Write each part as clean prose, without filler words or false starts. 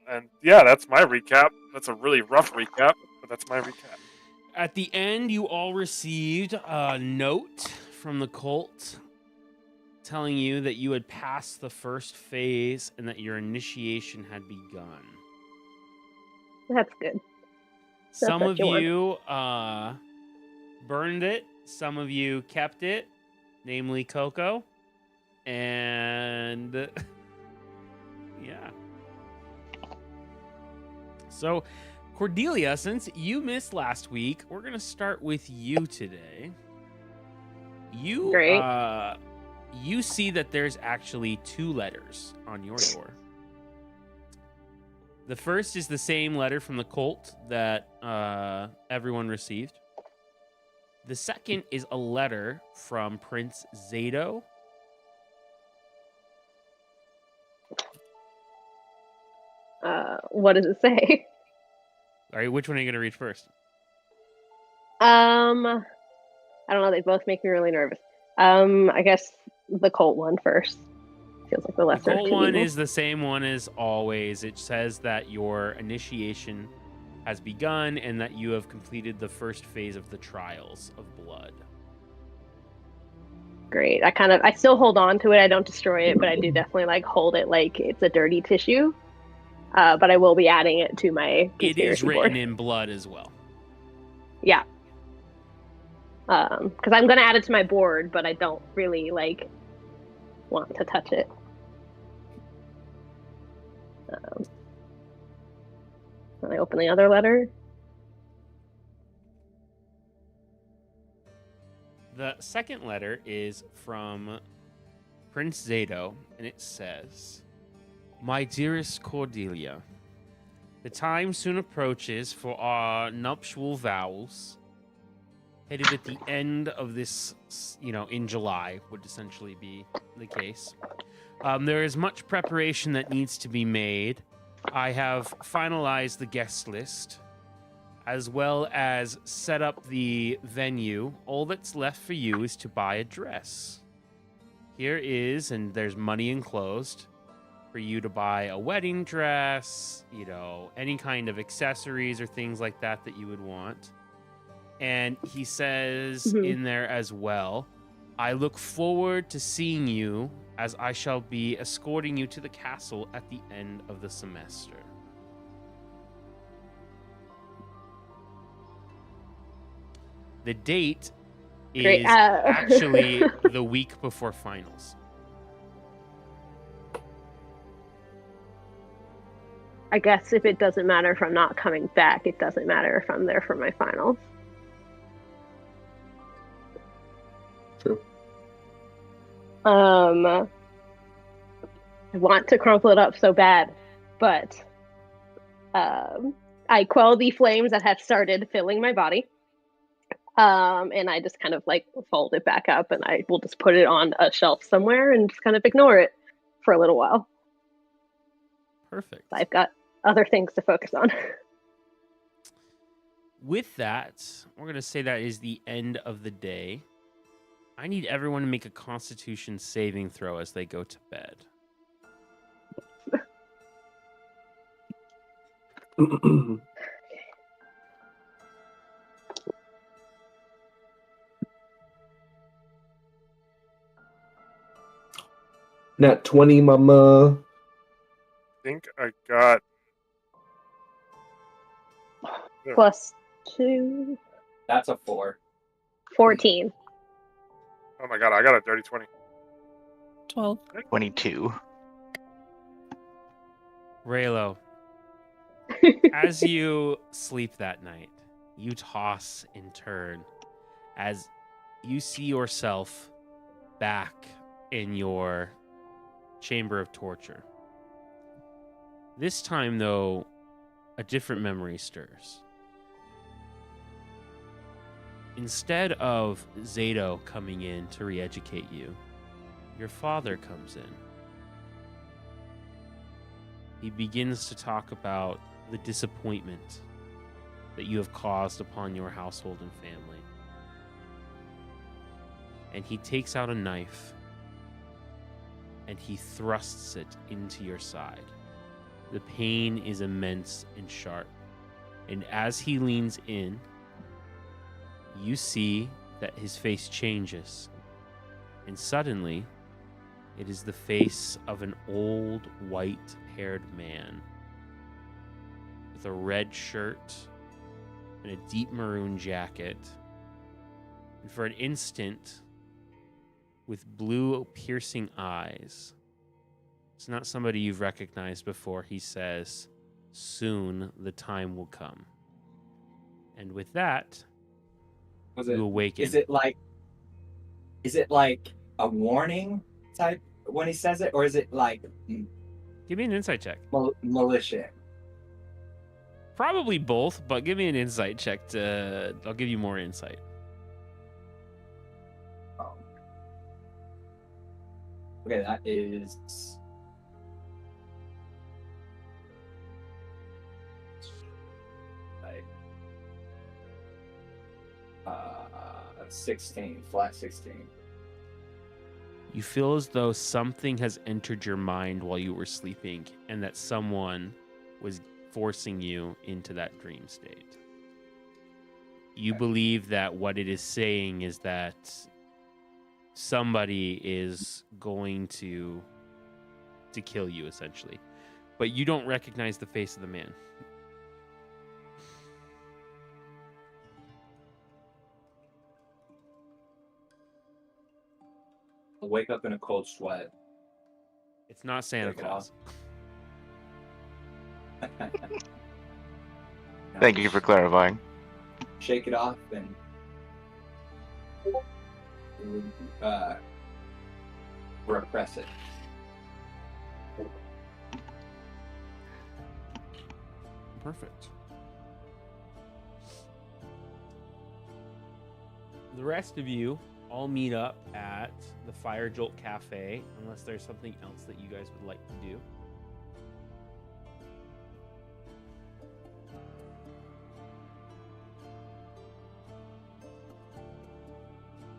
And yeah, that's my recap. That's a really rough recap, but that's my recap. At the end, you all received a note from the cult telling you that you had passed the first phase and that your initiation had begun. That's good. Some what of you want. you burned it. Some of you kept it, namely Coco. And yeah. So, Cordelia, since you missed last week, we're going to start with you today. Great. You see that there's actually 2 letters on your door. The first is the same letter from the cult that everyone received. The second is a letter from Prince Zato. What does it say? All right, which one are you going to read first? I don't know. They both make me really nervous. I guess the cult one first. Feels like the lesser The of cult two one evils. is the same one as always. It says that your initiation has begun and that you have completed the first phase of the trials of blood. Great. I still hold on to it. I don't destroy it, but I do definitely hold it like it's a dirty tissue. But I will be adding it to my conspiracy It is written board. in blood as well. Yeah. Because I'm gonna add it to my board, but I don't really want to touch it. Can I open the other letter? The second letter is from Prince Zato, and it says, "My dearest Cordelia, the time soon approaches for our nuptial vows. Headed at the end of this, in July would essentially be the case. There is much preparation that needs to be made. I have finalized the guest list, as well as set up the venue. All that's left for you is to buy a dress. Here is, and there's money enclosed, for you to buy a wedding dress, any kind of accessories or things like that you would want." And he says in there as well, "I look forward to seeing you, as I shall be escorting you to the castle at the end of the semester." The date is actually the week before finals. I guess if it doesn't matter if I'm not coming back, it doesn't matter if I'm there for my finals. True. I want to crumple it up so bad, but I quell the flames that have started filling my body. And I just kind of fold it back up, and I will just put it on a shelf somewhere and just kind of ignore it for a little while. Perfect. I've got other things to focus on. With that, we're going to say that is the end of the day. I need everyone to make a Constitution saving throw as they go to bed. Nat 20, mama. I think I got +2. That's a 4. 14. Oh my god, I got a dirty 20. 12. 22. Raylo, as you sleep that night, you toss and turn as you see yourself back in your chamber of torture. This time, though, a different memory stirs. Instead of Zato coming in to re-educate you, your father comes in. He begins to talk about the disappointment that you have caused upon your household and family. And he takes out a knife and he thrusts it into your side. The pain is immense and sharp. And as he leans in, you see that his face changes. And suddenly, it is the face of an old, white-haired man with a red shirt and a deep maroon jacket. And for an instant, with blue, piercing eyes, it's not somebody you've recognized before. He says, "Soon the time will come." And with that, you awaken. Is it like a warning type when he says it, or is it like Give me an insight check. malicious? Probably both, but give me an insight check I'll give you more insight. Oh. Okay, that is 16, flat 16. You feel as though something has entered your mind while you were sleeping, and that someone was forcing you into that dream state. You believe that what it is saying is that somebody is going to kill you, essentially. But you don't recognize the face of the man. I'll wake up in a cold sweat. It's not Santa Take it Claus. Thank you for clarifying. Shake it off and repress it. Perfect. The rest of you all meet up at the Fire Jolt Cafe, unless there's something else that you guys would like to do.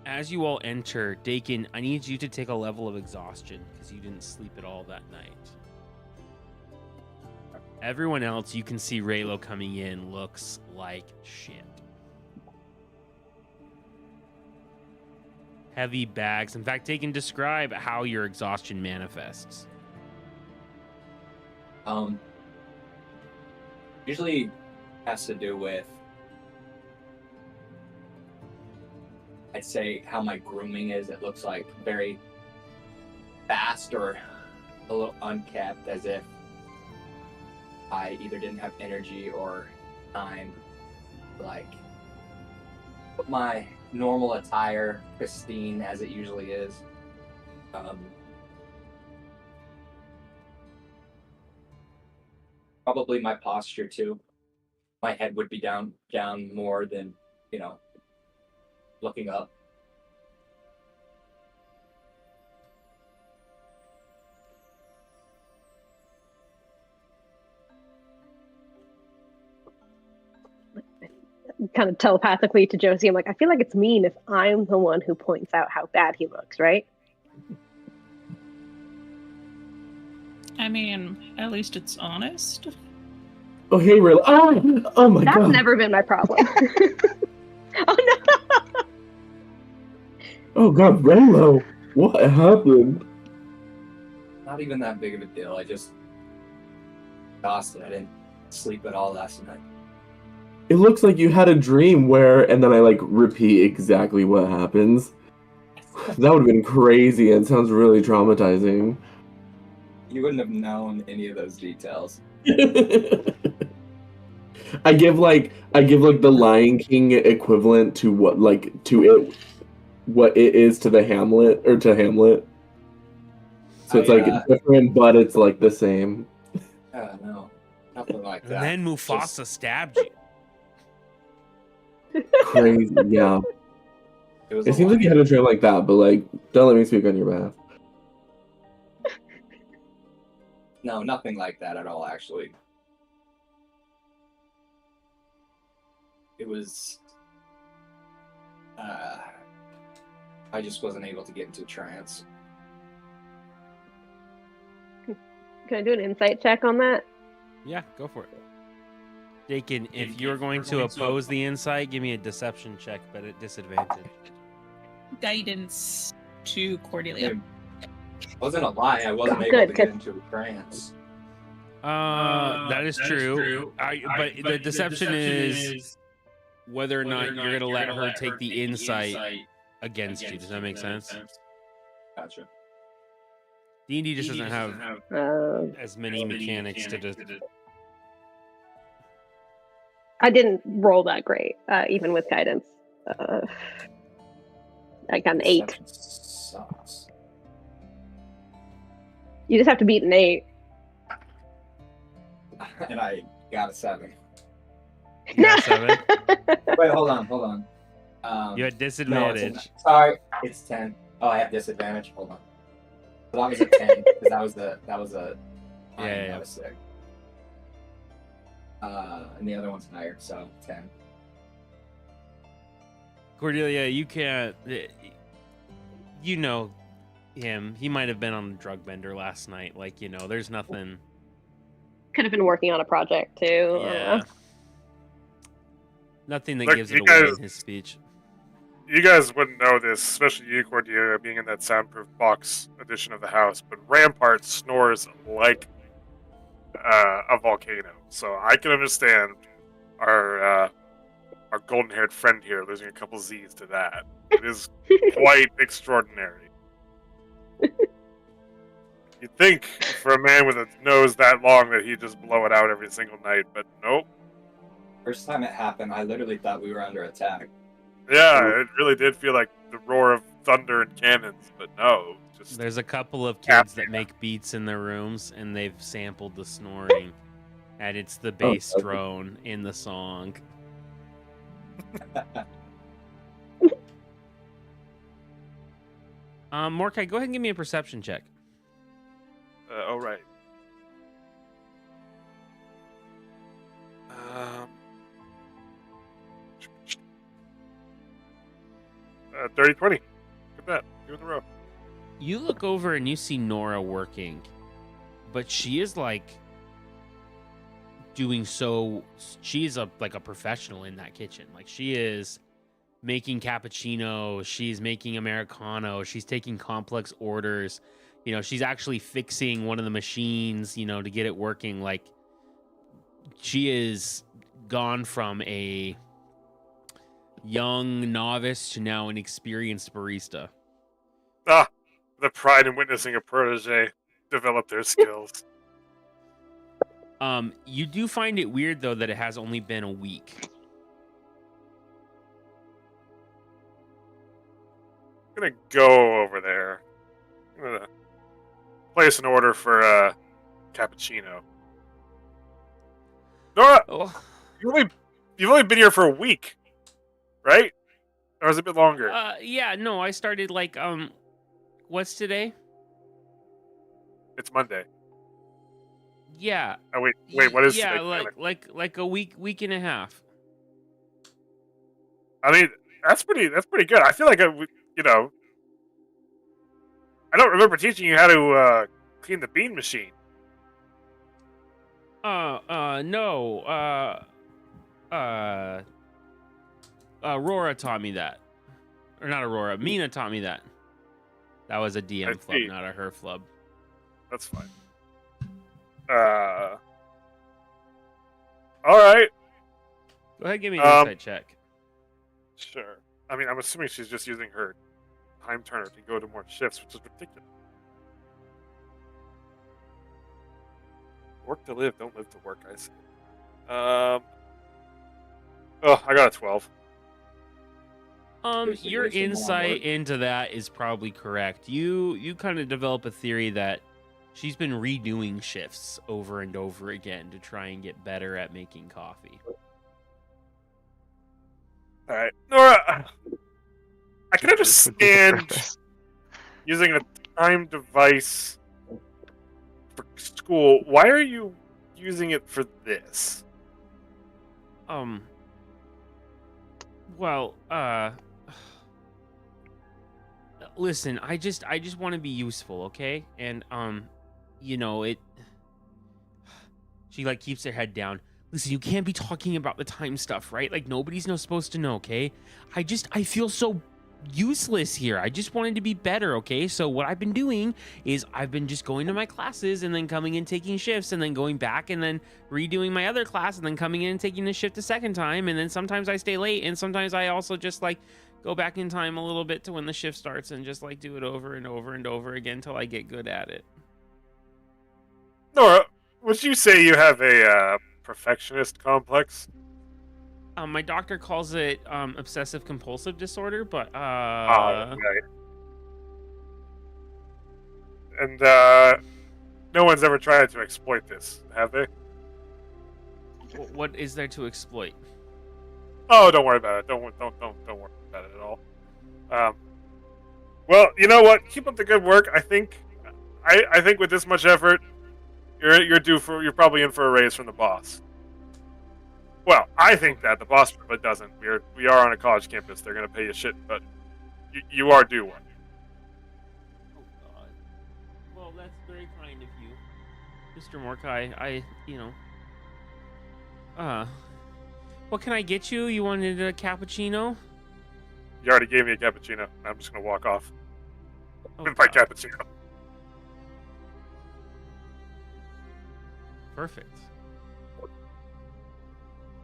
As you all enter, Dakin, I need you to take a level of exhaustion because you didn't sleep at all that night. Everyone else, you can see Raylo coming in, looks like shit. Heavy bags. In fact, Dakin, describe how your exhaustion manifests. Usually has to do with, I'd say, how my grooming is. It looks like very fast or a little unkept, as if I either didn't have energy or time to, like, put my normal attire pristine as it usually is. Probably my posture too. My head would be down more than, looking up. Kind of telepathically to Josie, I'm like, I feel like it's mean if I'm the one who points out how bad he looks, right? I mean, at least it's honest. Oh, hey, Ray. Oh my That's god. never been my problem. Oh no! Oh god, Raylo. What happened? Not even that big of a deal. I just exhausted. I didn't sleep at all last night. It looks like you had a dream where, and then I repeat exactly what happens. That would have been crazy and sounds really traumatizing. You wouldn't have known any of those details. I give the Lion King equivalent to what it is to the Hamlet or to Hamlet. So it's it's different, but it's the same. No, nothing like And that. then Mufasa stabbed you. Crazy, yeah. It seems like you had a dream like that, but don't let me speak on your behalf. No, nothing like that at all, actually. It was... I just wasn't able to get into trance. Can I do an insight check on that? Yeah, go for it. Dakin, if you're going to oppose the insight, give me a deception check, but at disadvantage. Guidance to Cordelia. Wasn't a lie. I wasn't Oh, able good, to get good. into a trance. That is true. But the deception is whether or not you're going to let her take the insight against you. Does that make sense? Gotcha. D&D just doesn't have as many mechanics to just... I didn't roll that great, even with guidance. I got an 8. Deception sucks. You just have to beat an 8. And I got a 7. You got 7? Wait, hold on. You had No, disadvantage. sorry, it's 10. Oh, I have disadvantage. Hold on. As long as it's 10, because that was a. Yeah. That was sick. And the other one's higher, so 10. Cordelia, you can't... You know him. He might have been on the drug bender last night. Like, you know, there's nothing... Could have been working on a project too. Yeah. Nothing that Look, gives you it away guys- in his speech. You guys wouldn't know this, especially you, Cordelia, being in that soundproof box edition of the house, but Rampart snores like a volcano. So I can understand our golden-haired friend here losing a couple Z's to that. It is quite extraordinary. You'd think for a man with a nose that long that he'd just blow it out every single night, but nope. First time it happened, I literally thought we were under attack. Yeah, it really did feel like the roar of thunder and cannons, but no. Just There's a couple of kids that make beats in their rooms, and they've sampled the snoring, and it's the bass okay. drone in the song. Mordecai, go ahead and give me a perception check. all right. 30-20. Look at that. 2 in a row. You look over and you see Nora working, but she is like doing so. She's like a professional in that kitchen. Like she is making cappuccino. She's making Americano. She's taking complex orders. You know, she's actually fixing one of the machines, you know, to get it working. Like she is gone from a young novice to now an experienced barista. Ah, the pride in witnessing a protege develop their skills. You do find it weird though that it has only been a week. I'm gonna go over there. I'm gonna place an order for a cappuccino. Nora, Oh, you've only been here for a week, right? Or is it a bit longer? yeah, no, I started like what's today? It's Monday. Yeah. Oh wait, what is yeah, today? like a week and a half. I mean, that's pretty good. I feel like you know, I don't remember teaching you how to clean the bean machine. No. Aurora taught me that. Or not Aurora, Mina taught me that. That was a I DM flub, see. not a her flub. That's fine. All right. Go ahead and give me an insight check. Sure. I mean, I'm assuming she's just using her time turner to go to more shifts, which is ridiculous. Work to live, don't live to work, I say. Oh, I got a 12. Seriously, Your wasting more insight work. into that is probably correct. You kind of develop a theory that she's been redoing shifts over and over again to try and get better at making coffee. All right, Nora, I can understand using a time device for school. Why are you using it for this? Well, listen, I just want to be useful, okay? And you know, She like keeps her head down. Listen, you can't be talking about the time stuff, right? Like nobody's supposed to know, okay? I feel so useless here. I just wanted to be better, okay? So what I've been doing is I've been just going to my classes and then coming in taking shifts and then going back and then redoing my other class and then coming in and taking the shift a second time, and then sometimes I stay late and sometimes I also just like go back in time a little bit to when the shift starts and just like do it over and over and over again until I get good at it. Nora, would you say you have a perfectionist complex? My doctor calls it obsessive compulsive disorder, but Oh, right. And no one's ever tried to exploit this, have they? What is there to exploit? Oh, don't worry about it. Don't worry about it at all. Well, you know what? Keep up the good work. I think with this much effort, you're probably in for a raise from the boss. Well, I think that the boss probably doesn't. We are on a college campus. They're gonna pay you shit, but you are due one. Oh God. Well, that's very kind of you, Mr. Morkai. What can I get you? You wanted a cappuccino? You already gave me a cappuccino. I'm just gonna walk off Oh, with my God. cappuccino. Perfect.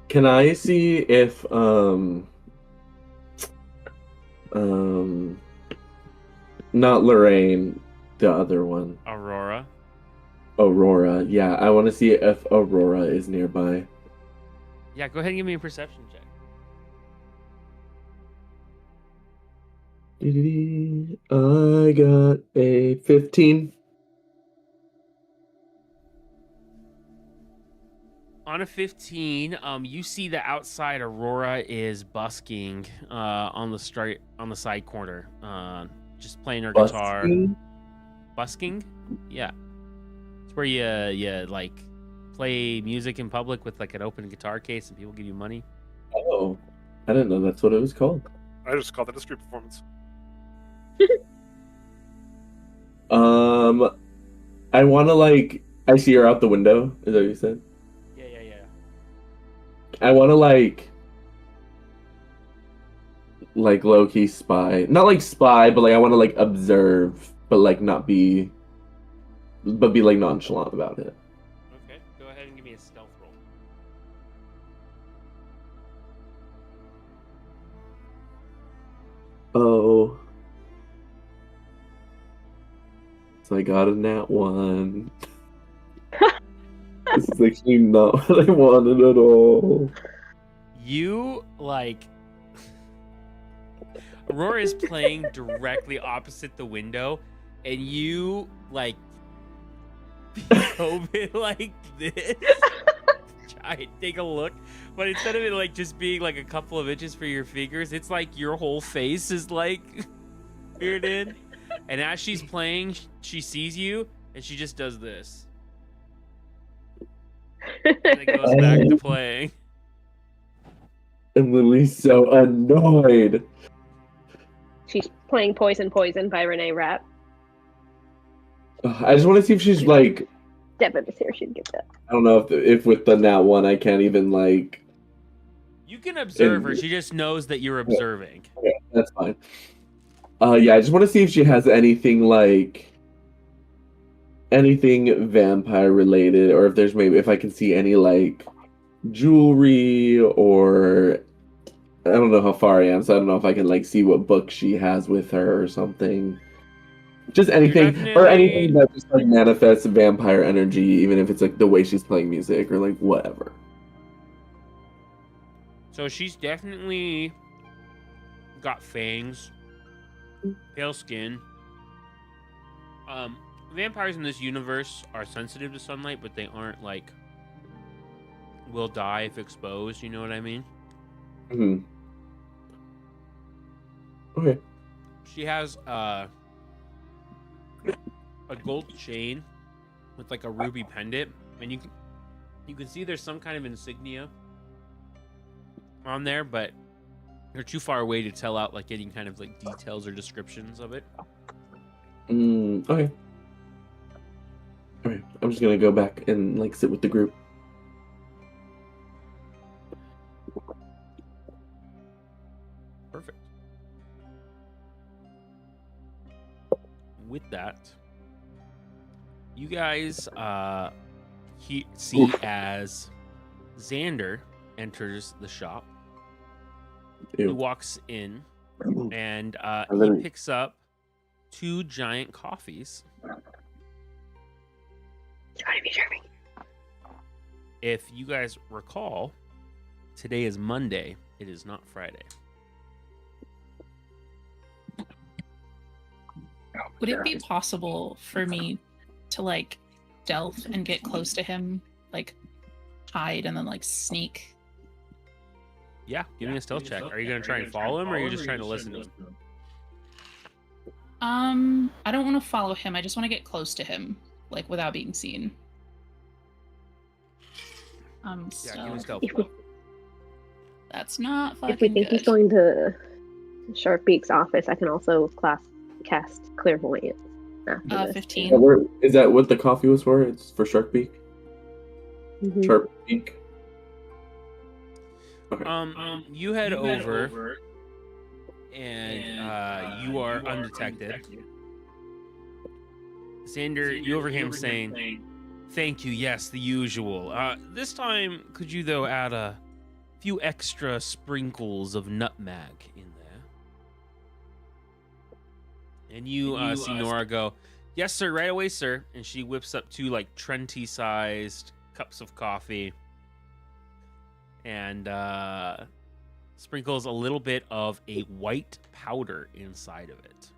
Can I see if not Lorraine, the other one, Aurora. Aurora? Yeah, I want to see if Aurora is nearby. Yeah, go ahead and give me a perception check. I got a 15. On a 15, you see that outside Aurora is busking on the side corner, just playing her guitar. Busking? Busking? Yeah. It's where you like play music in public with like an open guitar case and people give you money. Oh, I didn't know that's what it was called. I just called it a street performance. I want to I see her out the window. Is that what you said? Yeah. I want to like low-key spy. Not like spy, but I want to observe, but not be, but be nonchalant about it. Okay, go ahead and give me a stealth roll. Oh. So I got a nat 1. This is actually not what I wanted at all. You Aurora is playing directly opposite the window, and you probe it like this. Try and take a look, but instead of it just being a couple of inches for your fingers, it's like your whole face is peered in. And as she's playing, she sees you, and she just does this. And it goes back to playing. I'm literally so annoyed. She's playing Poison Poison by Renee Rapp. I just want to see if she's Devin was here, she'd get that. I don't know if with the nat 1 I can't even You can observe her. She just knows that you're observing. Okay, that's fine. Yeah, I just want to see if she has anything vampire related, or if there's if I can see any jewelry, or I don't know how far I am, so I don't know if I can see what book she has with her or something. Just anything, or anything that just manifests vampire energy, even if it's the way she's playing music or whatever. So she's definitely got fangs, pale skin. Vampires in this universe are sensitive to sunlight, but they aren't will die if exposed. You know what I mean? Mm-hmm. Okay. She has a gold chain with a ruby pendant, and you can see there's some kind of insignia on there, but you're too far away to tell out any kind of details or descriptions of it. Okay. Alright, I'm just gonna go back and sit with the group. that, you guys see as Xander enters the shop. He Ew. walks in and And then- he picks up 2 giant coffees. Trying to be charming. If you guys recall, today is Monday. It is not Friday. Would it be possible for me to like stealth and get close to him, like hide and then like sneak? Yeah, give me a stealth check. Are you going to try and follow him, or are you just trying to listen to him? I don't want to follow him. I just want to get close to him, like without being seen. Yeah, give me a Stealth. stealth. If we, That's not fucking if we think good. he's going to Sharkbeak's office, I can also cast Clairvoyance after this. 15. Is that what the coffee was for? It's for Sharkbeak? Mhm. Sharkbeak? Okay. You head over, and you are undetected. Xander, you overhear him saying, "Thank you, yes, the usual. This time, could you, though, add a few extra sprinkles of nutmeg in there?" And you see Nora go, "Yes, sir, right away, sir." And she whips up 2, like, Trenty-sized cups of coffee and sprinkles a little bit of a white powder inside of it.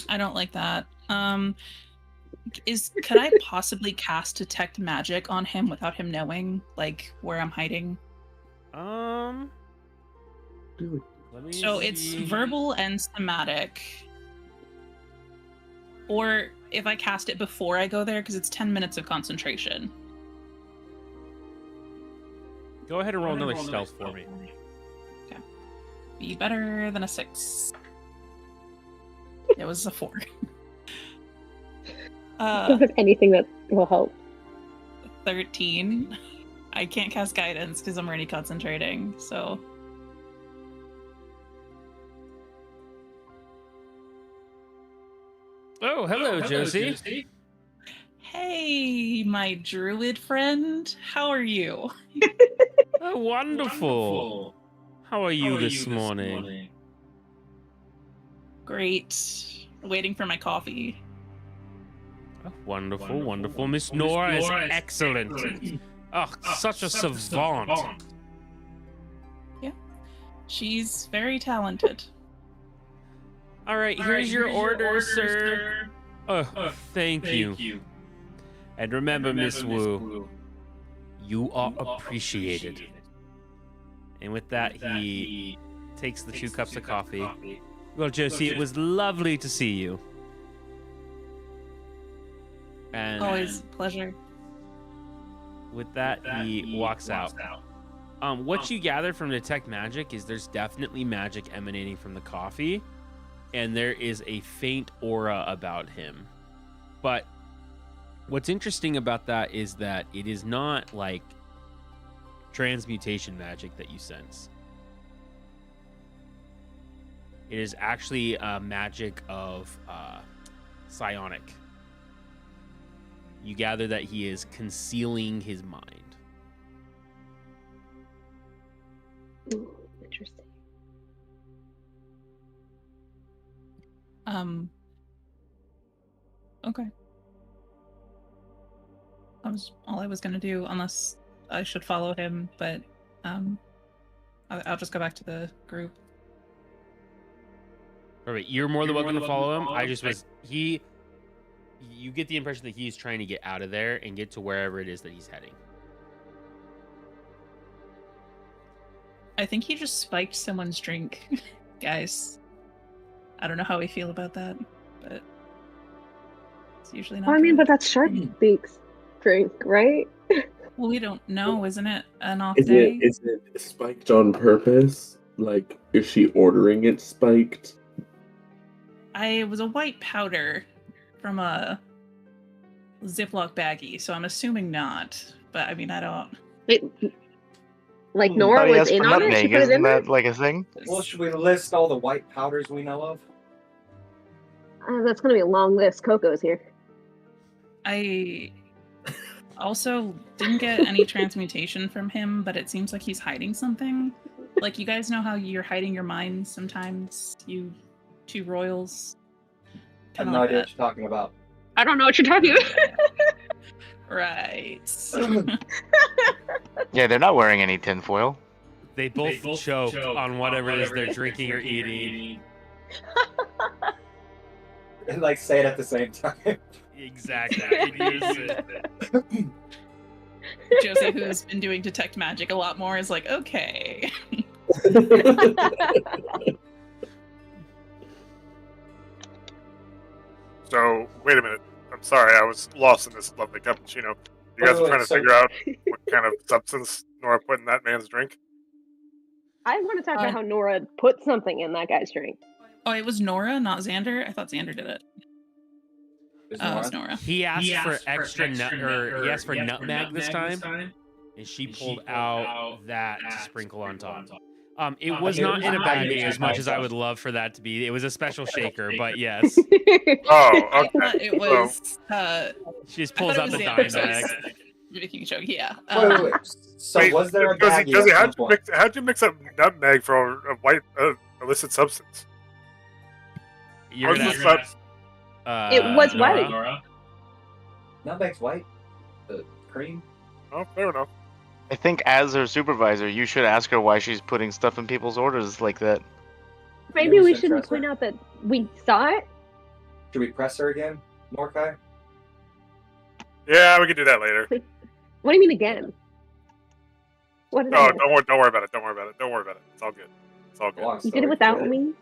I don't like that. Could I possibly cast Detect Magic on him without him knowing, like, where I'm hiding? Let me So it's see. verbal and somatic. Or if I cast it before I go there, because it's 10 minutes of concentration. Go ahead and roll another stealth for me. Okay. Be better than a 6. It was a 4. Don't have anything that will help. 13. I can't cast guidance because I'm already concentrating, so. Oh, hello, Josie. Hey, my druid friend. How are you? Oh, wonderful. How are you this morning? Great. Waiting for my coffee. Oh, wonderful, wonderful. Miss Nora is excellent. Oh, such a savant. Yeah. She's very talented. All right, here's your order, sir. Oh, thank you. And remember, Miss Wu, you are appreciated. And with that, he takes the 2 cups of coffee. Well, Josie, it was lovely to see you. And Always a pleasure. with that, he walks out. What you gather from Detect Magic is there's definitely magic emanating from the coffee, and there is a faint aura about him. But what's interesting about that is that it is not like transmutation magic that you sense. It is actually a magic of psionic. You gather that he is concealing his mind. Ooh, interesting. Okay. That was all I was gonna do, unless I should follow him, but I'll just go back to the group. Perfect. You're more than welcome to follow him. I just was you get the impression that he's trying to get out of there and get to wherever it is that he's heading. I think he just spiked someone's drink, guys. I don't know how we feel about that, but it's usually not. Well, I mean, good. but that's Sharkbeak's drink, right? Well, we don't know, isn't it? An off Is day? it spiked on purpose? Like, is she ordering it spiked? It was a white powder from a Ziploc baggie, so I'm assuming not. But I mean, I don't. It Like Nora Buddy was asked in for on it. She nutmeg. put it Isn't in there. that like a thing? Well, should we list all the white powders we know of? That's gonna be a long list. Coco's here. I also didn't get any transmutation from him, but it seems like he's hiding something. Like, you guys know how you're hiding your minds sometimes, you two royals? I have Kinda no like idea that. what you're talking about. I don't know what you're talking about. Right. Yeah, they're not wearing any tinfoil. They both choke on whatever it is they're drinking or eating. And like say it at the same time. Exactly. It is. Josie, who's been doing detect magic a lot more, is like, okay. So, wait a minute. I'm sorry, I was lost in this lovely cappuccino. You guys Wait, are trying to so- figure out what kind of substance Nora put in that man's drink? I want to talk about how Nora put something in that guy's drink. Oh, it was Nora, not Xander? I thought Xander did it. There's Oh, it Nora. was Nora. He asked for extra nut, or he asked for nutmeg this time, and she pulled out that to sprinkle on top. It was not in a bag as much as I would love for that to be. It was a special shaker, but yes, Oh, I okay. thought it was. she just I pulls thought out it the was dime Xander, so bag. making a joke, yeah. Wait. So Wait, was there a Josie, baggie Josie, at some point? how'd you mix up nutmeg for a white illicit substance? You're How's gonna this ask, It was Nora? white. Nutmeg's white. The cream. Oh, fair enough. I think as her supervisor, you should ask her why she's putting stuff in people's orders like that. Maybe we should shouldn't trust her. point out that we saw it. Should we press her again, Morkai? Yeah, we can do that later. What do you mean again? What did I No, miss? don't worry about it. Don't worry about it. Don't worry about it. It's all good. It's all good. Long You story did it without short, me.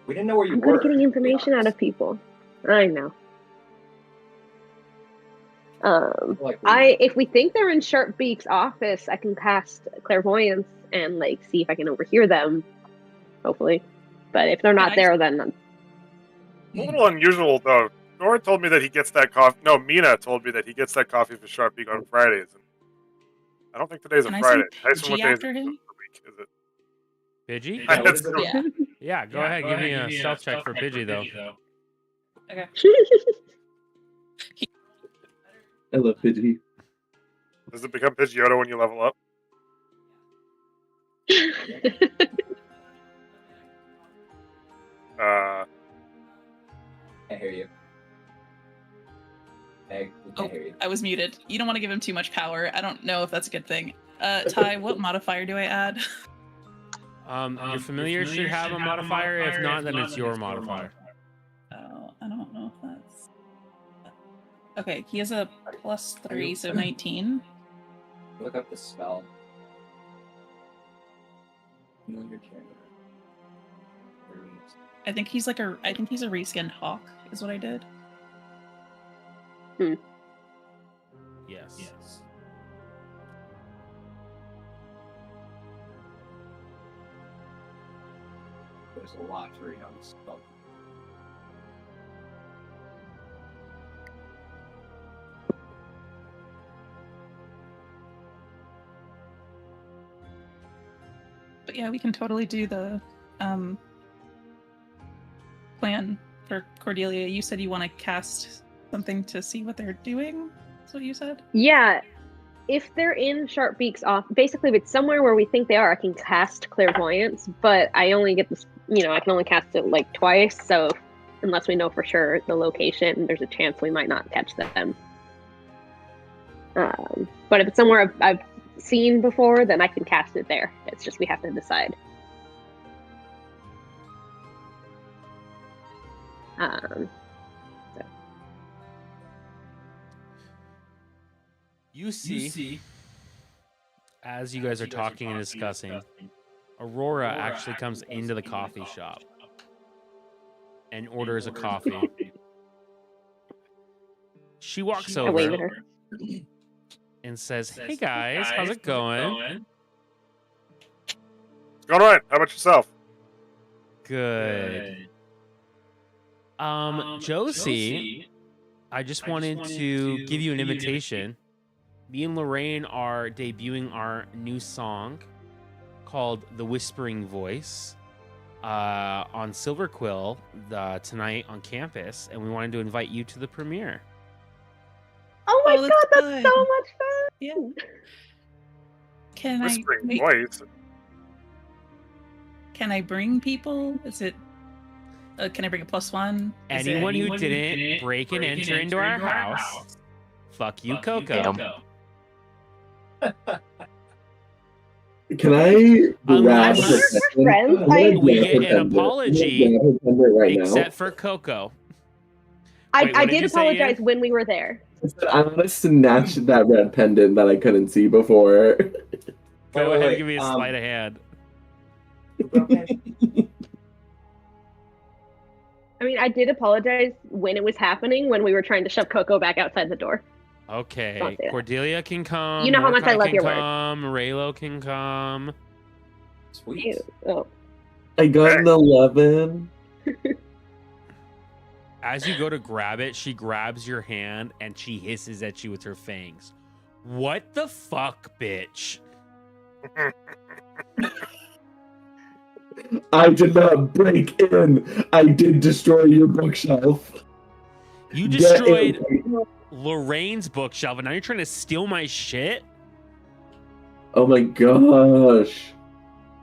We didn't know where you I'm were. good at getting to be information out honest. of people. I know. Like, If we think they're in Sharp Beak's office, I can cast clairvoyance and like see if I can overhear them. Hopefully, but if they're not there, then A little unusual though. Nora told me that he gets that coffee. No, Mina told me that he gets that coffee for Sharp Peak on Fridays. And I don't think today's a Can I Friday. say Tyson, what G day is after it him? of the week? Is it? Pidgey? Yeah, what is it? Yeah. Yeah, go ahead. Give me a stealth check for Pidgey, though. Okay. I love Pidgey. Does it become Pidgeotto when you level up? Can't hear you. Hey, we can't hear you. I was muted. You don't want to give him too much power. I don't know if that's a good thing. Ty, what modifier do I add? Your familiar should have a modifier. If not, then it's your modifier. Oh, I don't know if that's. Okay, he has a +3, so 19. Look up the spell. Familiar character. I think he's I think he's a reskinned hawk, is what I did. Yes. There's a lot to read on this spell. But yeah, we can totally do the plan for Cordelia. You said you want to cast something to see what they're doing? That's what you said? Yeah, if they're in Sharp Beak's off, basically if it's somewhere where we think they are, I can cast clairvoyance, but I only get this, I can only cast it like twice, so unless we know for sure the location, there's a chance we might not catch them. But if it's somewhere I've seen before, then I can cast it there. It's just we have to decide. You see, as you guys are talking and discussing, Aurora actually comes into the coffee shop and orders a coffee. She walks I wave at over her. and says, "Hey guys, how's it going?" It's going alright. How about yourself? Good. Josie, I just wanted to give you an invitation. me and Lorraine are debuting our new song called "The Whispering Voice" on Silver Quill tonight on campus, and we wanted to invite you to the premiere. Oh my Oh, god, that's that's fun. so much fun! Yeah. Can Whispering I voice. Can I bring people? Is it? Can I bring a +1? Is it- Anyone who didn't break and enter into our house, fuck you, Coco. Can I grab Unless her we're friends, pendant? I'm gonna we grab get her an pendant. apology, I'm gonna grab her pendant right now. except for Coco. Wait, I what did did you say, Ian? apologize when we were there. I'm gonna snatch that red pendant that I couldn't see before. Go Wait, ahead and wait, give me a sleight of hand. I mean, I did apologize when it was happening, when we were trying to shove Coco back outside the door. Okay, Don't say that. Cordelia can come. You know how much I Mordecai love can your word. come. Raylo can come. Sweet. Ew. Oh. I got an 11. As you go to grab it, she grabs your hand and she hisses at you with her fangs. What the fuck, bitch? I did not break in. I did destroy your bookshelf. You Get destroyed in. Lorraine's bookshelf and now you're trying to steal my shit? Oh my gosh.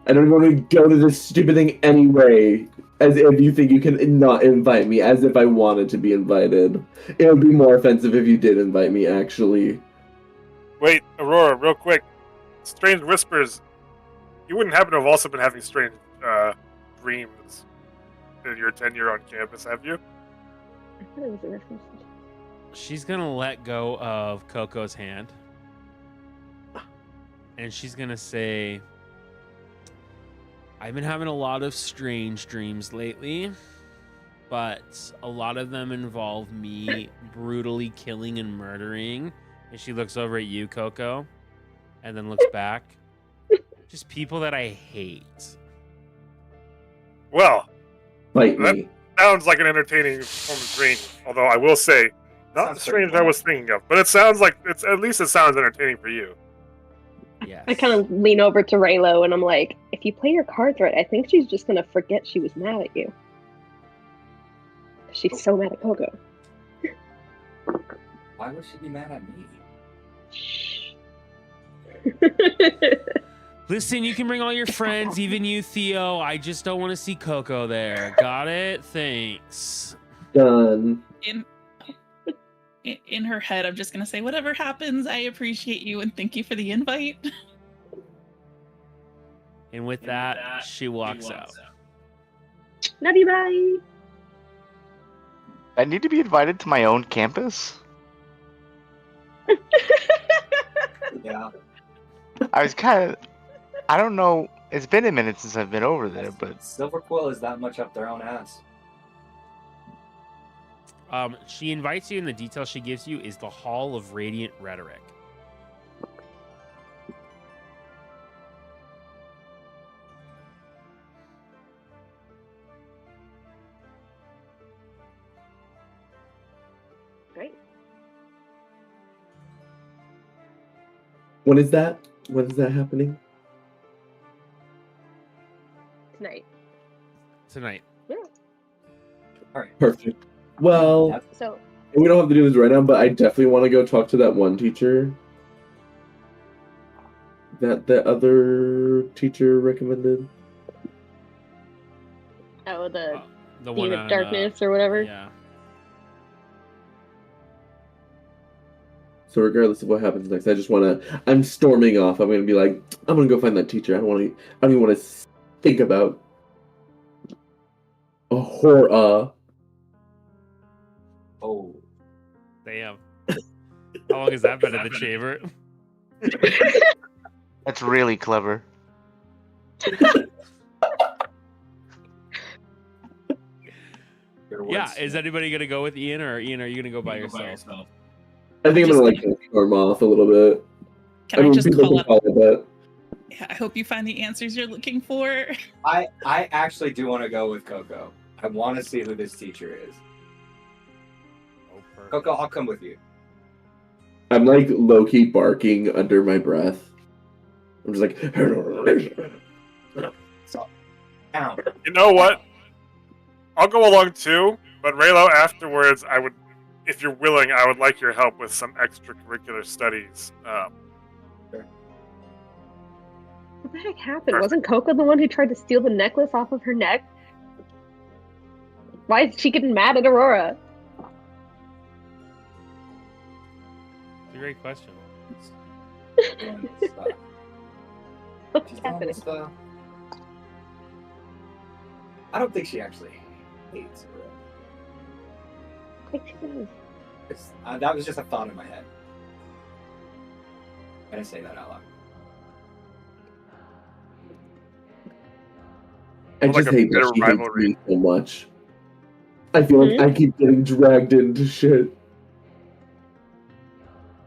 I don't want to go to this stupid thing anyway. As if you think you can not invite me, as if I wanted to be invited. It would be more offensive if you did invite me, actually. Wait, Aurora, real quick. Strange whispers. You wouldn't happen to have also been having strange dreams in your tenure on campus, have you? I thought it was a reference. She's gonna let go of Coco's hand. And she's gonna say, I've been having a lot of strange dreams lately, but a lot of them involve me brutally killing and murdering. And she looks over at you, Coco, and then looks back. Just people that I hate. Well, Fight That- me. sounds like an entertaining form of dream. Although I will say, not Sounds the strange pretty I was thinking of, but it sounds like at least it sounds entertaining for you. Yes. I kind of lean over to Raylo and I'm like, if you play your cards right, I think she's just gonna forget she was mad at you. She's so mad at Coco. Why would she be mad at me? Shh. Listen, you can bring all your friends, even you, Theo. I just don't want to see Coco there. Got it? Thanks. Done. In her head, I'm just gonna say, whatever happens, I appreciate you and thank you for the invite. And with that, she walks out. Love you, bye. I need to be invited to my own campus? Yeah. I was kind of... I don't know. It's been a minute since I've been over there, but... Silver Quill is that much up their own ass. She invites you, and the detail she gives you is the Hall of Radiant Rhetoric. Great. When is that? When is that happening? Tonight. Tonight. Perfect. Well, Yep. So we don't have to do this right now, but I definitely want to go talk to that one teacher that the other teacher recommended. the The Dean one of on, Darkness or whatever. Yeah. So regardless of what happens next, I just want to. I'm storming off. I'm gonna be like, I'm gonna go find that teacher. I don't even want to think about a horror. Oh. Damn. How long has that been in the chamber? That's really clever. Yeah, is anybody gonna go with Ian, or Ian, are you gonna go by yourself? I think I'm Just gonna like storm off a little bit. Can I just people call can up? call it that. Yeah, I hope you find the answers you're looking for. I actually do want to go with Coco. I want to see who this teacher is. Oh, perfect. Coco, I'll come with you. I'm like low-key barking under my breath. I'm just like, So, ow. You know what? I'll go along too, but Raylo, afterwards, I would, if you're willing, I would like your help with some extracurricular studies. What the heck happened? Perfect. Wasn't Coco the one who tried to steal the necklace off of her neck? Why is she getting mad at Aurora? It's a great question. Doing stuff. What's She's doing happening? stuff. I don't think she actually hates her. I think she does. That was just a thought in my head. I didn't say that out loud. I Like just a hate bitter that she hates rivalry. me so much. I feel like I keep getting dragged into shit.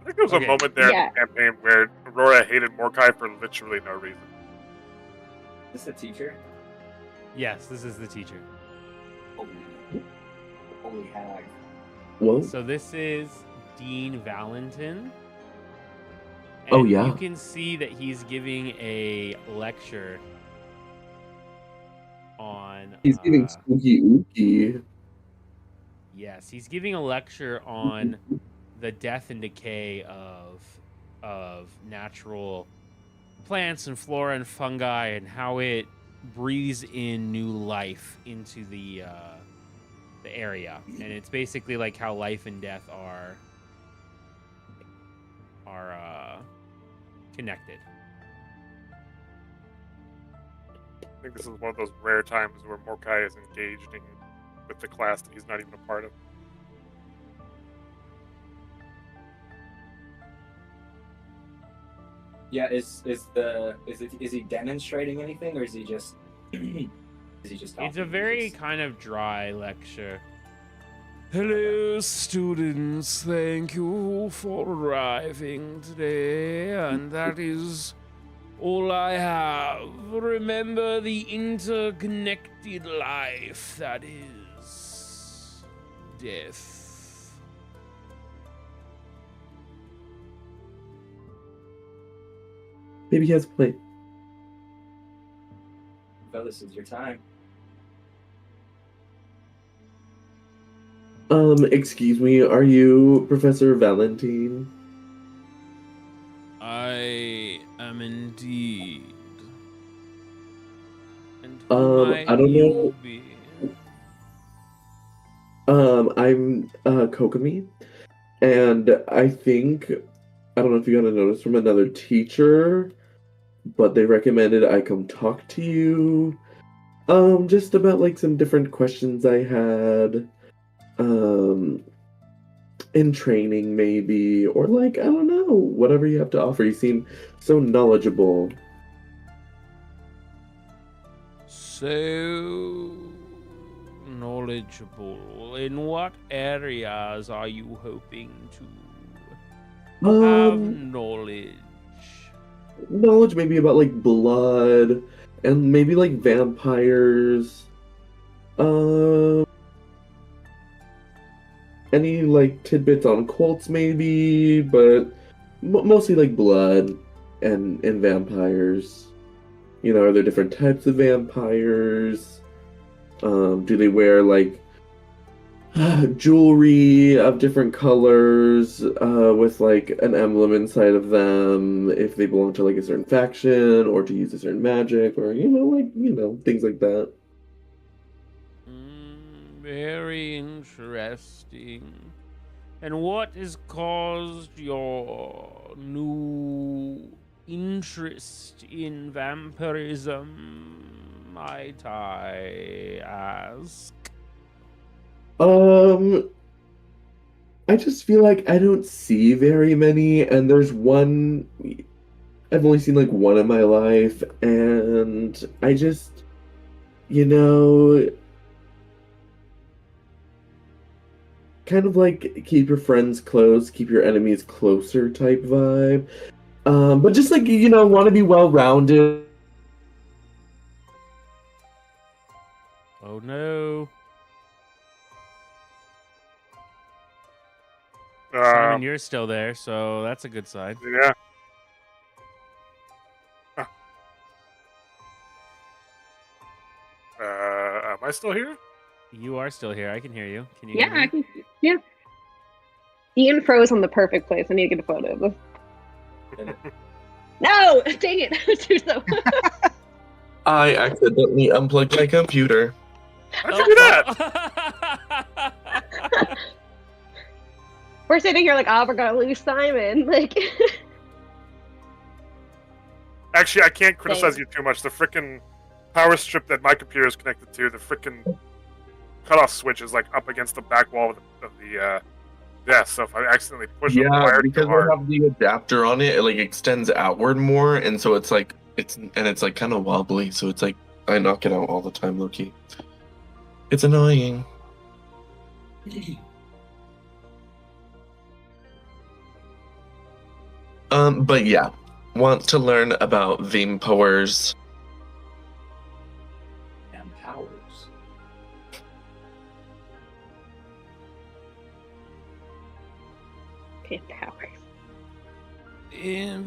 I think there was a Okay. moment there Yeah. in the campaign where Aurora hated Morkai for literally no reason. Is this a teacher? Yes, this is the teacher. Holy hag. Well, So this is Dean Valentin. Oh, And yeah. you can see that he's giving a lecture on. he's getting spooky ooky. Yes, he's giving a lecture on the death and decay of natural plants and flora and fungi and how it breathes in new life into the area. And it's basically like how life and death are connected. I think this is one of those rare times where Morkai is engaged with the class that he's not even a part of. Yeah, is he demonstrating anything, or is he just talking? It's a very kind of dry lecture. Hello, students. Thank you for arriving today. And that is all I have. Remember the interconnected life that is death. Maybe he has a plate. Well, this is your time. Excuse me, are you Professor Valentine? I am indeed. And I don't know. be? I'm Kokomi, and I think I don't know if you got a notice from another teacher, but they recommended I come talk to you. Just about like some different questions I had. In training maybe, or like I don't know, whatever you have to offer. You seem so knowledgeable. So knowledgeable. In what areas are you hoping to have knowledge? Knowledge maybe about like blood and maybe like vampires. Any like tidbits on cults maybe, but mostly like blood and vampires. You know, are there different types of vampires? Do they wear like jewelry of different colors with like an emblem inside of them if they belong to like a certain faction or to use a certain magic or things like that. Very interesting. And what has caused your new interest in vampirism, might I ask? I just feel like I don't see very many, and there's one. I've only seen like one in my life, and I just, you know, kind of like keep your friends close, keep your enemies closer type vibe. But just like, want to be well-rounded. Oh no. Simon, you're still there, so that's a good sign. Yeah. Am I still here? You are still here. I can hear you. Can you Yeah, hear me? I can. Yeah. Ian froze on the perfect place. I need to get a photo of this. No! Dang it! Too slow. I accidentally unplugged my computer. How'd you do that? We're sitting here like, oh, we're gonna lose Simon. Like, Actually, I can't criticize you too much. The frickin' power strip that my computer is connected to, the frickin' cutoff switch is like up against the back wall of the desk. So if I accidentally push a wire because too hard, I have the adapter on it, it like extends outward more, and so it's like it's like kind of wobbly. So it's like I knock it out all the time, low key. It's annoying. But yeah, want to learn about vampires. And powers. okay, powers.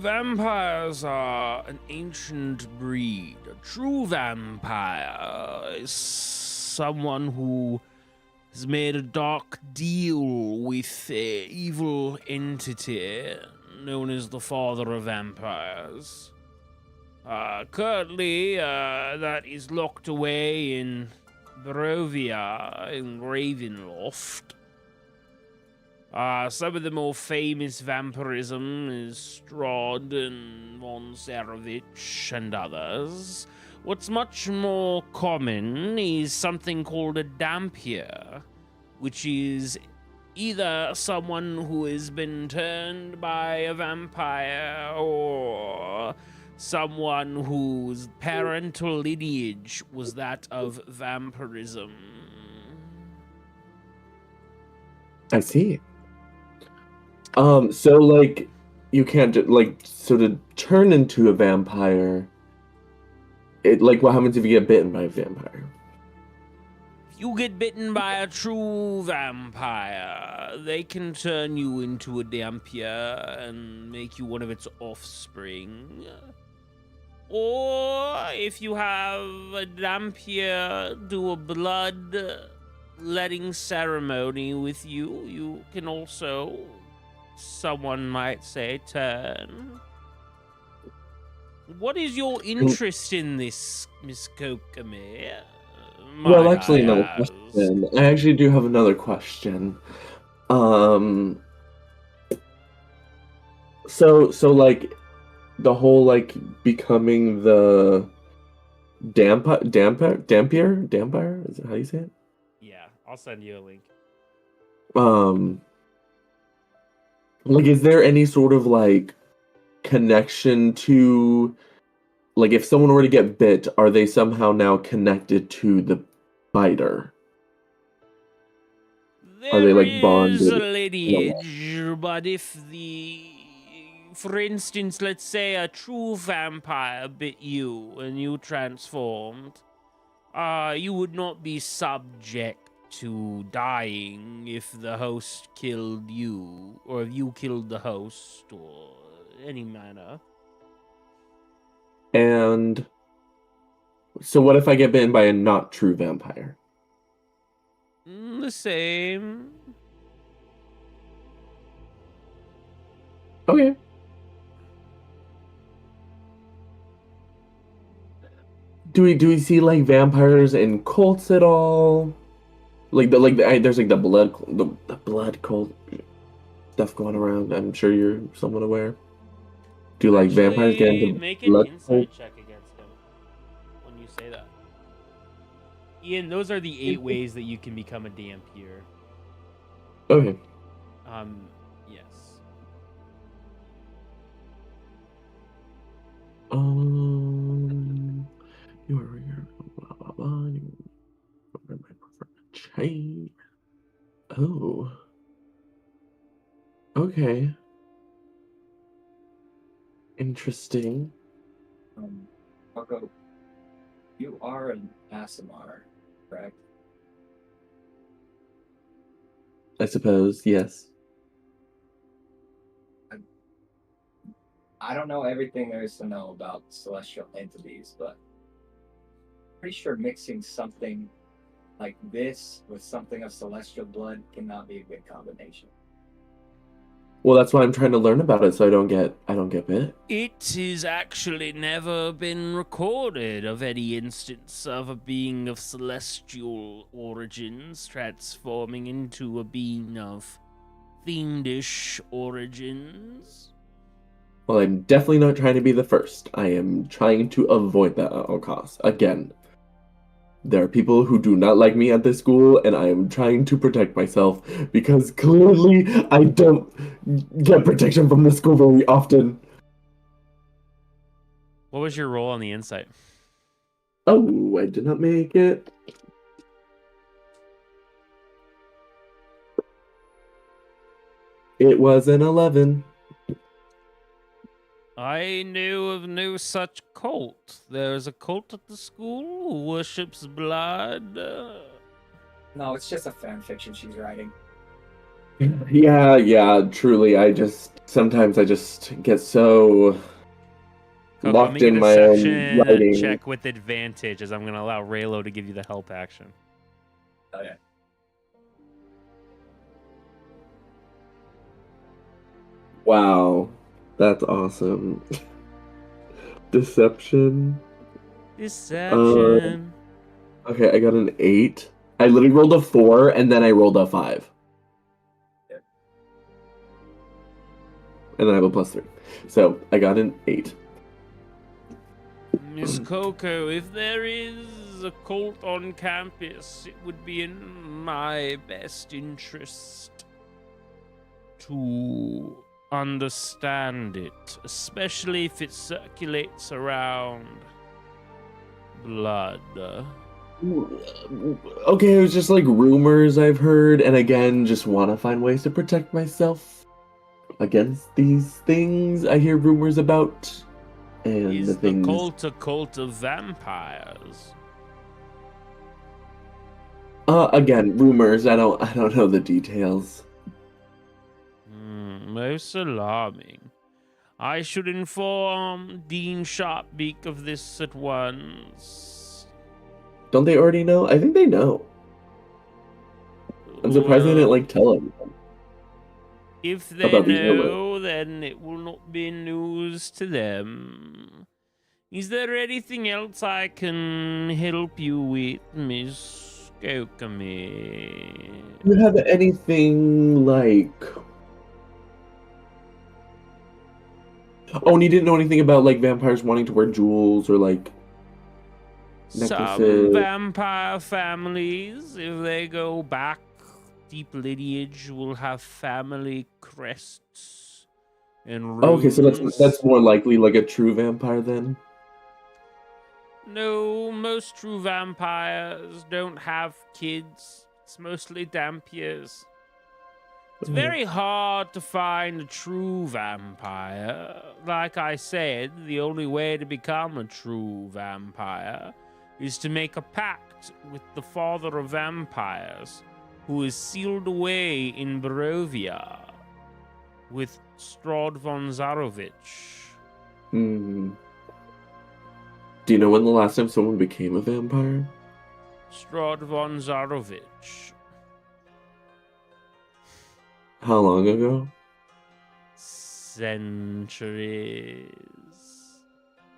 Vampires are an ancient breed. A true vampire is someone who has made a dark deal with an evil entity known as the Father of Vampires. Currently, that is locked away in Barovia in Ravenloft. Some of the more famous vampirism is Strahd and Von Zarovich and others. What's much more common is something called a dampier, which is either someone who has been turned by a vampire or someone whose parental lineage was that of vampirism. I see. So like you can't so to turn into a vampire. It like what happens if you get bitten by a vampire? If you get bitten by a true vampire, they can turn you into a dampier and make you one of its offspring. Or if you have a dampier do a blood letting ceremony with you, you can also, someone might say, turn. What is your interest in this, Miss Kokomi? Well, actually, another question. I actually do have another question. So like the whole like becoming the dampier? Is it how you say it? Yeah, I'll send you a link. Like, is there any sort of like connection to, like, if someone were to get bit, are they somehow now connected to the biter? Are they like bonded? There is a lineage, but if for instance, let's say a true vampire bit you and you transformed, you would not be subject to dying if the host killed you, or if you killed the host, or any manner. And so what if I get bitten by a not true vampire? The same. Okay. Do we see like vampires in cults at all? There's like the blood cult stuff going around. I'm sure you're somewhat aware. Do like vampires get into make an blood insight cult? check against him when you say that. Ian, those are the 8 ways that you can become a dampier. Okay. Yes. You are here. Blah blah blah. You might prefer to change. Oh. Okay. Interesting. Marco, you are an ASMR, correct? I suppose, yes. I don't know everything there is to know about celestial entities, but pretty sure mixing something like this with something of celestial blood cannot be a good combination. Well, that's why I'm trying to learn about it so I don't get bit. It has actually never been recorded of any instance of a being of celestial origins transforming into a being of fiendish origins. Well, I'm definitely not trying to be the first. I am trying to avoid that at all costs. Again, there are people who do not like me at this school, and I am trying to protect myself because clearly I don't get protection from the school very often. What was your role on the insight? Oh, I did not make it. It was an 11. I knew of no such cult. There's a cult at the school who worships blood. No, it's just a fan fiction she's writing. Yeah, truly. Sometimes I just get so Coco, locked make a in my own deception writing. check with advantage, as I'm going to allow Raylo to give you the help action. Oh yeah. Wow, that's awesome. Deception. Deception. Okay, I got an 8. I literally rolled a 4 and then I rolled a 5. Yeah. And then I have a +3. So I got an 8. Miss Coco, if there is a cult on campus, it would be in my best interest to understand it, especially if it circulates around blood. Okay, it was just like rumors I've heard, and again, just want to find ways to protect myself against these things I hear rumors about. And Is the the things. cult a cult of vampires? Again, rumors. I don't know the details. Most alarming. I should inform Dean Sharpbeak of this at once. Don't they already know? I think they know. I'm surprised they didn't like tell everyone. If they about these rumors. know, then it will not be news to them. Is there anything else I can help you with, Miss Kokami? Do you have anything like? Oh, and you didn't know anything about like vampires wanting to wear jewels or like necklaces? Some vampire families, if they go back deep lineage, will have family crests and runes. Oh, okay, so that's more likely like a true vampire then. No, most true vampires don't have kids. It's mostly Dampiers. It's very hard to find a true vampire. Like I said, the only way to become a true vampire is to make a pact with the father of vampires, who is sealed away in Barovia with Strahd von Zarovich. Hmm. Do you know when the last time someone became a vampire? Strahd von Zarovich. How long ago? Centuries.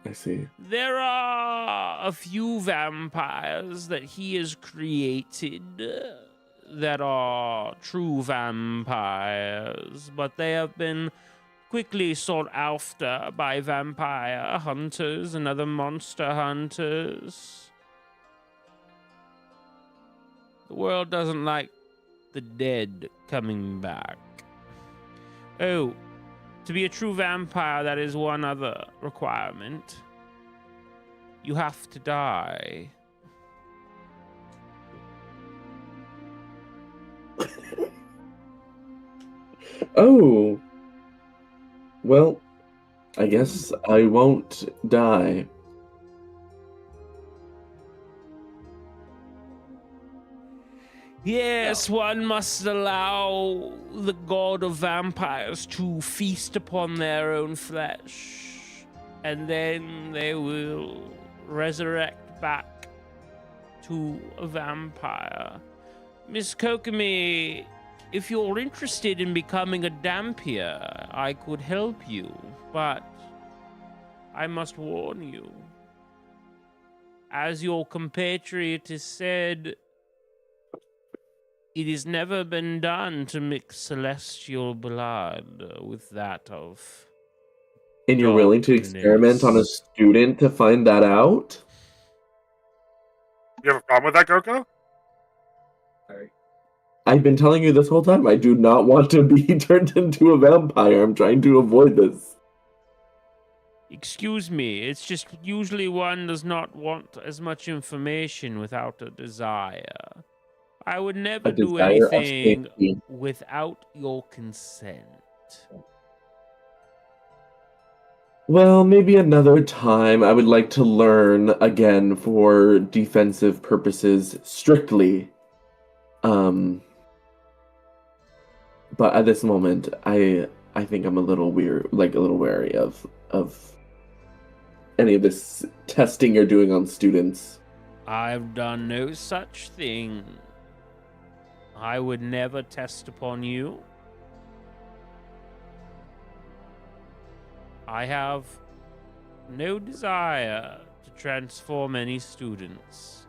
I see. There are a few vampires that he has created that are true vampires, but they have been quickly sought after by vampire hunters and other monster hunters. The world doesn't like the dead coming back. Oh, to be a true vampire, that is one other requirement. You have to die. Oh. Well, I guess I won't die. Yes, one must allow the god of vampires to feast upon their own flesh, and then they will resurrect back to a vampire. Miss Kokomi, if you're interested in becoming a Dampier, I could help you, but I must warn you. As your compatriot has said, it has never been done to mix celestial blood with that of... And you're willing to experiment on a student to find that out? You have a problem with that, Goko? Sorry. I've been telling you this whole time, I do not want to be turned into a vampire. I'm trying to avoid this. Excuse me, it's just usually one does not want as much information without a desire. I would never do anything without your consent. Well, maybe another time. I would like to learn again for defensive purposes strictly. But at this moment, I think I'm a little weird, like a little wary of any of this testing you're doing on students. I've done no such thing. I would never test upon you. I have no desire to transform any students.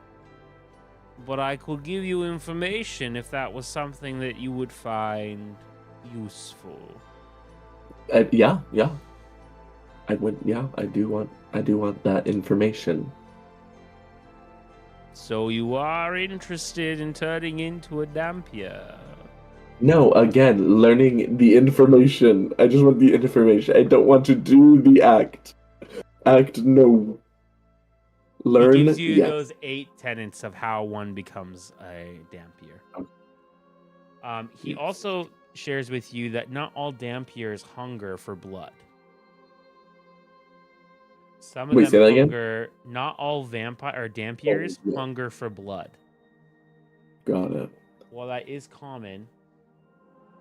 But I could give you information if that was something that you would find useful. Yeah. I would. Yeah, I do want that information. So you are interested in turning into a Dampier? No, again, learning the information. I just want the information. I don't want to do the act. Act, no. Learn, He gives you yes. those 8 tenets of how one becomes a Dampier. He also shares with you that not all Dampiers hunger for blood. Some of Wait, say them that again? hunger. Not all vampire or Dampiers hunger for blood. Got it. While that is common,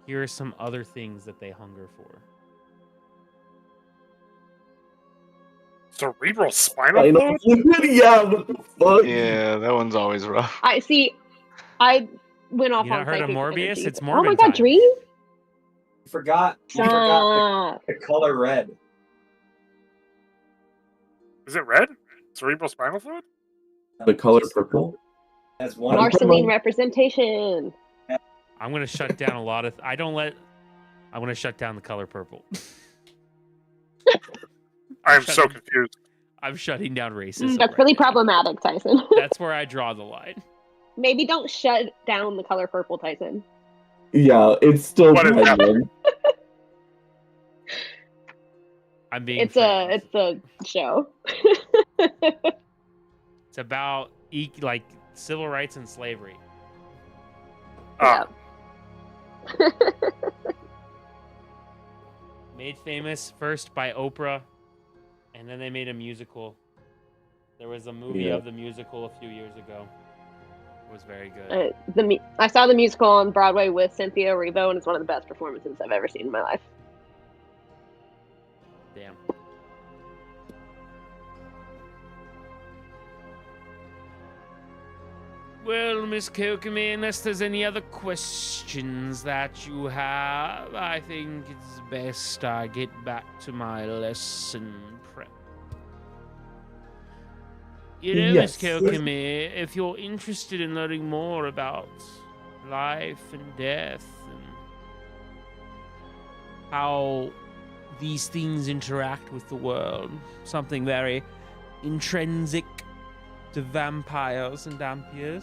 here are some other things that they hunger for. Cerebral spinal fluid? Yeah, what the fuck? Yeah, that one's always rough. I went off You on not heard of psychic Morbius? energy. It's Oh Morbin my god, time. Dream? You forgot Stop. the color red. Is it red? Cerebral spinal fluid? The color purple? That's one. Marceline representation. I'm gonna shut down a lot of. I'm gonna shut down the color purple. I'm so confused. I'm shutting down racism. That's right really now. problematic, Tyson. That's where I draw the line. Maybe don't shut down the color purple, Tyson. Yeah, it's still What is pregnant. I'm being. It's a show. It's about like civil rights and slavery. Ah, Made famous first by Oprah, and then they made a musical. There was a movie of the musical a few years ago. It was very good. I saw the musical on Broadway with Cynthia Erivo, and it's one of the best performances I've ever seen in my life. Damn. Well, Miss Kokomi, unless there's any other questions that you have, I think it's best I get back to my lesson prep. You know, Yes. Miss Kokomi, if you're interested in learning more about life and death and how these things interact with the world, something very intrinsic to vampires and Dampiers,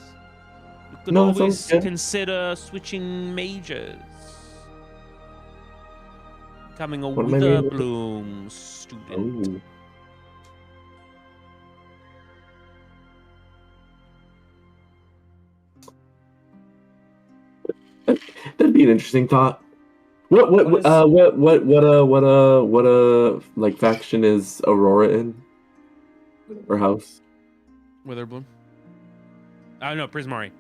you could No, that always sounds good. consider switching majors. Becoming a What am I major? Witherbloom student. Oh. That'd be an interesting thought. What like faction is Aurora in? Or house? Witherbloom. Oh no, Prismari.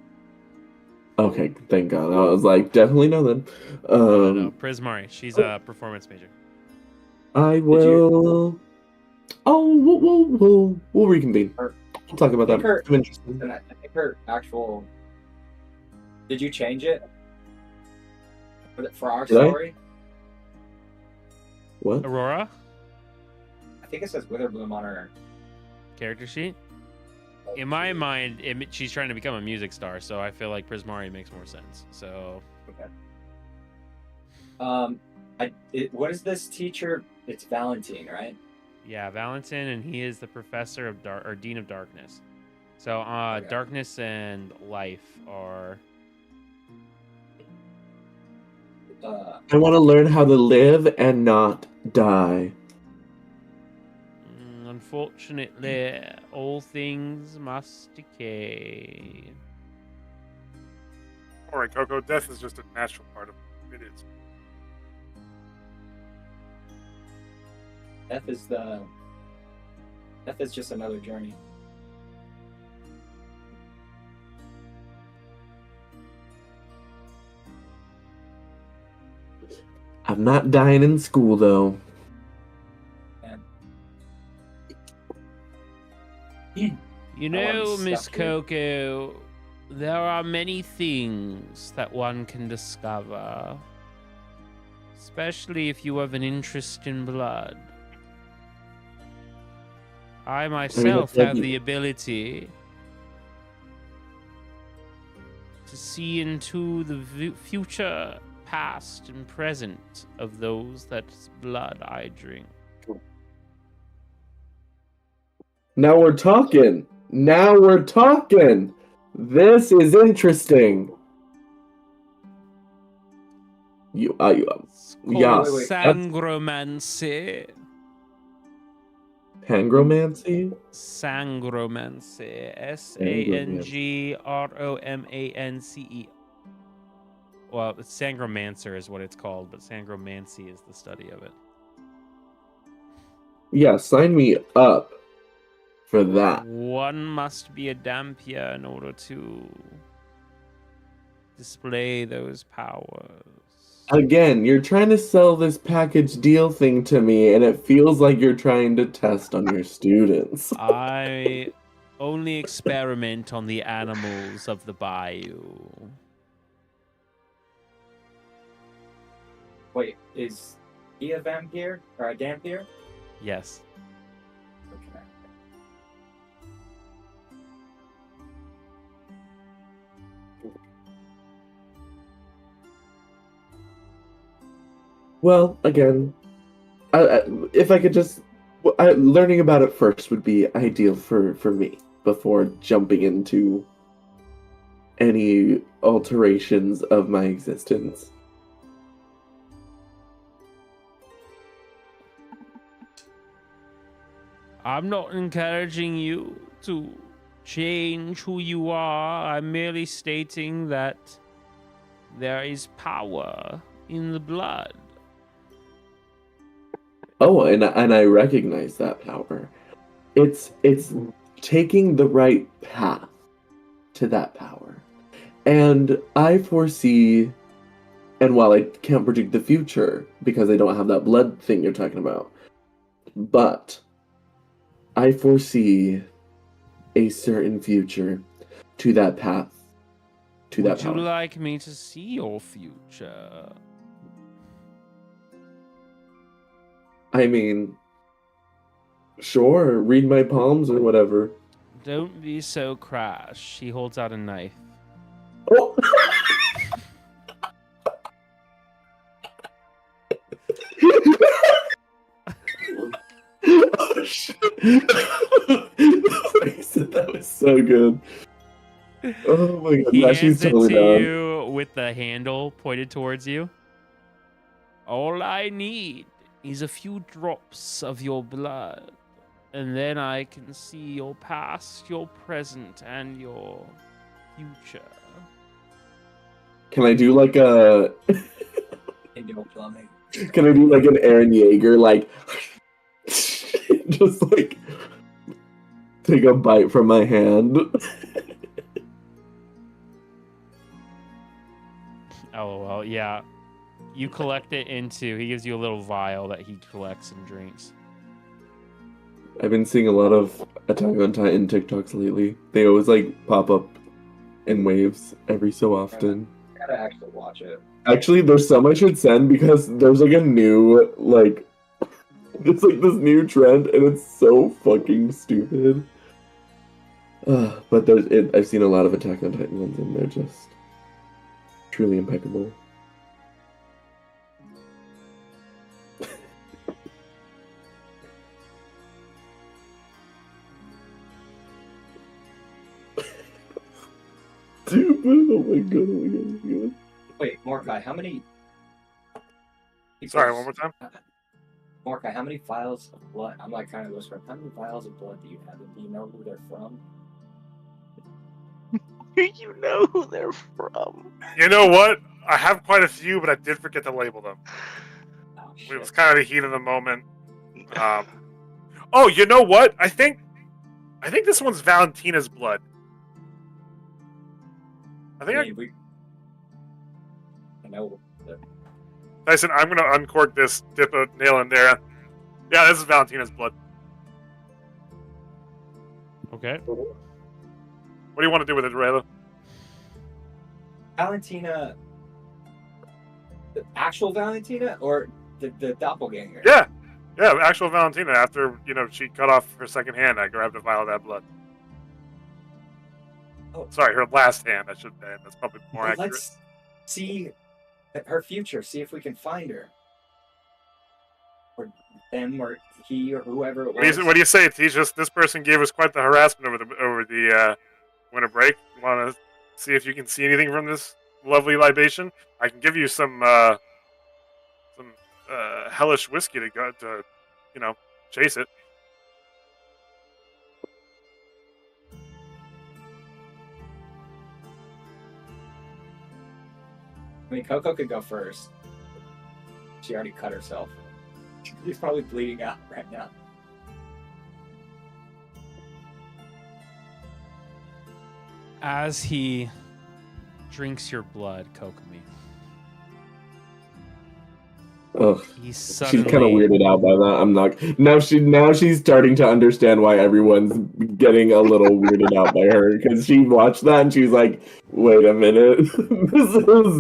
Okay, thank God. I was like, definitely no then. No, Prismari. She's a performance major. I you- will. Oh, we'll reconvene. We'll talk about that. I'm interested. And I think her actual. Did you change it for our Did I? story? What? Aurora? I think it says Witherbloom on her. Character sheet? In my mind, she's trying to become a music star, so I feel like Prismari makes more sense. So, Okay. What is this teacher? It's Valentine, right? yeah, Valentin, and he is the professor of Dean of Darkness. So, Okay. Darkness and Life are. I want to learn how to live and not die. Unfortunately, all things must decay. All right, Coco. Death is just a natural part of it. It is. Death is just another journey. I'm not dying in school though. You know, Miss Coco, there are many things that one can discover, especially if you have an interest in blood. I myself have the ability to see into the future, past, and present of those that's blood I drink. Now we're talking. Now we're talking. This is interesting. It's called yeah. sangromancy. Pangromancy? Sangromancy. Sangromance. Well, it's Sangromancer is what it's called, but Sangromancy is the study of it. Yeah, sign me up for that. One must be a Dampier in order to display those powers. Again, you're trying to sell this package deal thing to me, and it feels like you're trying to test on your students. I only experiment on the animals of the bayou. Wait, is he a vampire or a Dampier? Yes. Okay. Well, again, if I could just... learning about it first would be ideal for me, before jumping into any alterations of my existence. I'm not encouraging you to change who you are. I'm merely stating that there is power in the blood. Oh, and I recognize that power. It's taking the right path to that power. And I foresee, and while I can't predict the future, because I don't have that blood thing you're talking about, but I foresee a certain future to that path, to that power. Would you like me to see your future? I mean, sure, read my palms or whatever. Don't be so crash. He holds out a knife. Oh! Oh shit! That was so good. Oh my god! He Yeah, hands she's it totally to down. you with the handle pointed towards you. All I need is a few drops of your blood, and then I can see your past, your present, and your future. Can I do like a? Indoor plumbing. Can I do like an Aaron Yeager, like just like take a bite from my hand? LOL. Yeah. You collect it into. He gives you a little vial that he collects and drinks. I've been seeing a lot of Attack on Titan TikToks lately. They always like pop up in waves every so often. I gotta actually watch it. Actually, there's some I should send because there's like a new like it's like this new trend and it's so fucking stupid. But I've seen a lot of Attack on Titan ones and they're just truly impeccable. Stupid! Oh my god! Oh my god! Oh my god! Wait, Mordecai, how many? Sorry, one more time. Mordecai, how many vials of blood? I'm like kind of whispering. How many vials of blood do you have? And do you know who they're from? You know who they're from. You know what? I have quite a few, but I did forget to label them. Oh, It shit. was kind of the heat of the moment. Oh, you know what? I think this one's Valentina's blood. I think I know. Tyson, I'm gonna uncork this, dip a nail in there. Yeah, this is Valentina's blood. Okay. What do you want to do with it, Rayla? Valentina, the actual Valentina, or the doppelganger? Yeah, actual Valentina. After she cut off her second hand, I grabbed a vial of that blood. Oh. Sorry, her last hand. I should say. That's probably more accurate. Let's see her future. See if we can find her, or them, or he, or whoever it was. What do you say, T? This person gave us quite the harassment over the winter break. You want to see if you can see anything from this lovely libation? I can give you some hellish whiskey to chase it. I mean, Coco could go first. She already cut herself. She's probably bleeding out right now. As he drinks your blood, Kokomi, Ugh. she's kind of weirded out by that. I'm not. Now she's starting to understand why everyone's getting a little weirded out by her because she watched that and she's like, "Wait a minute,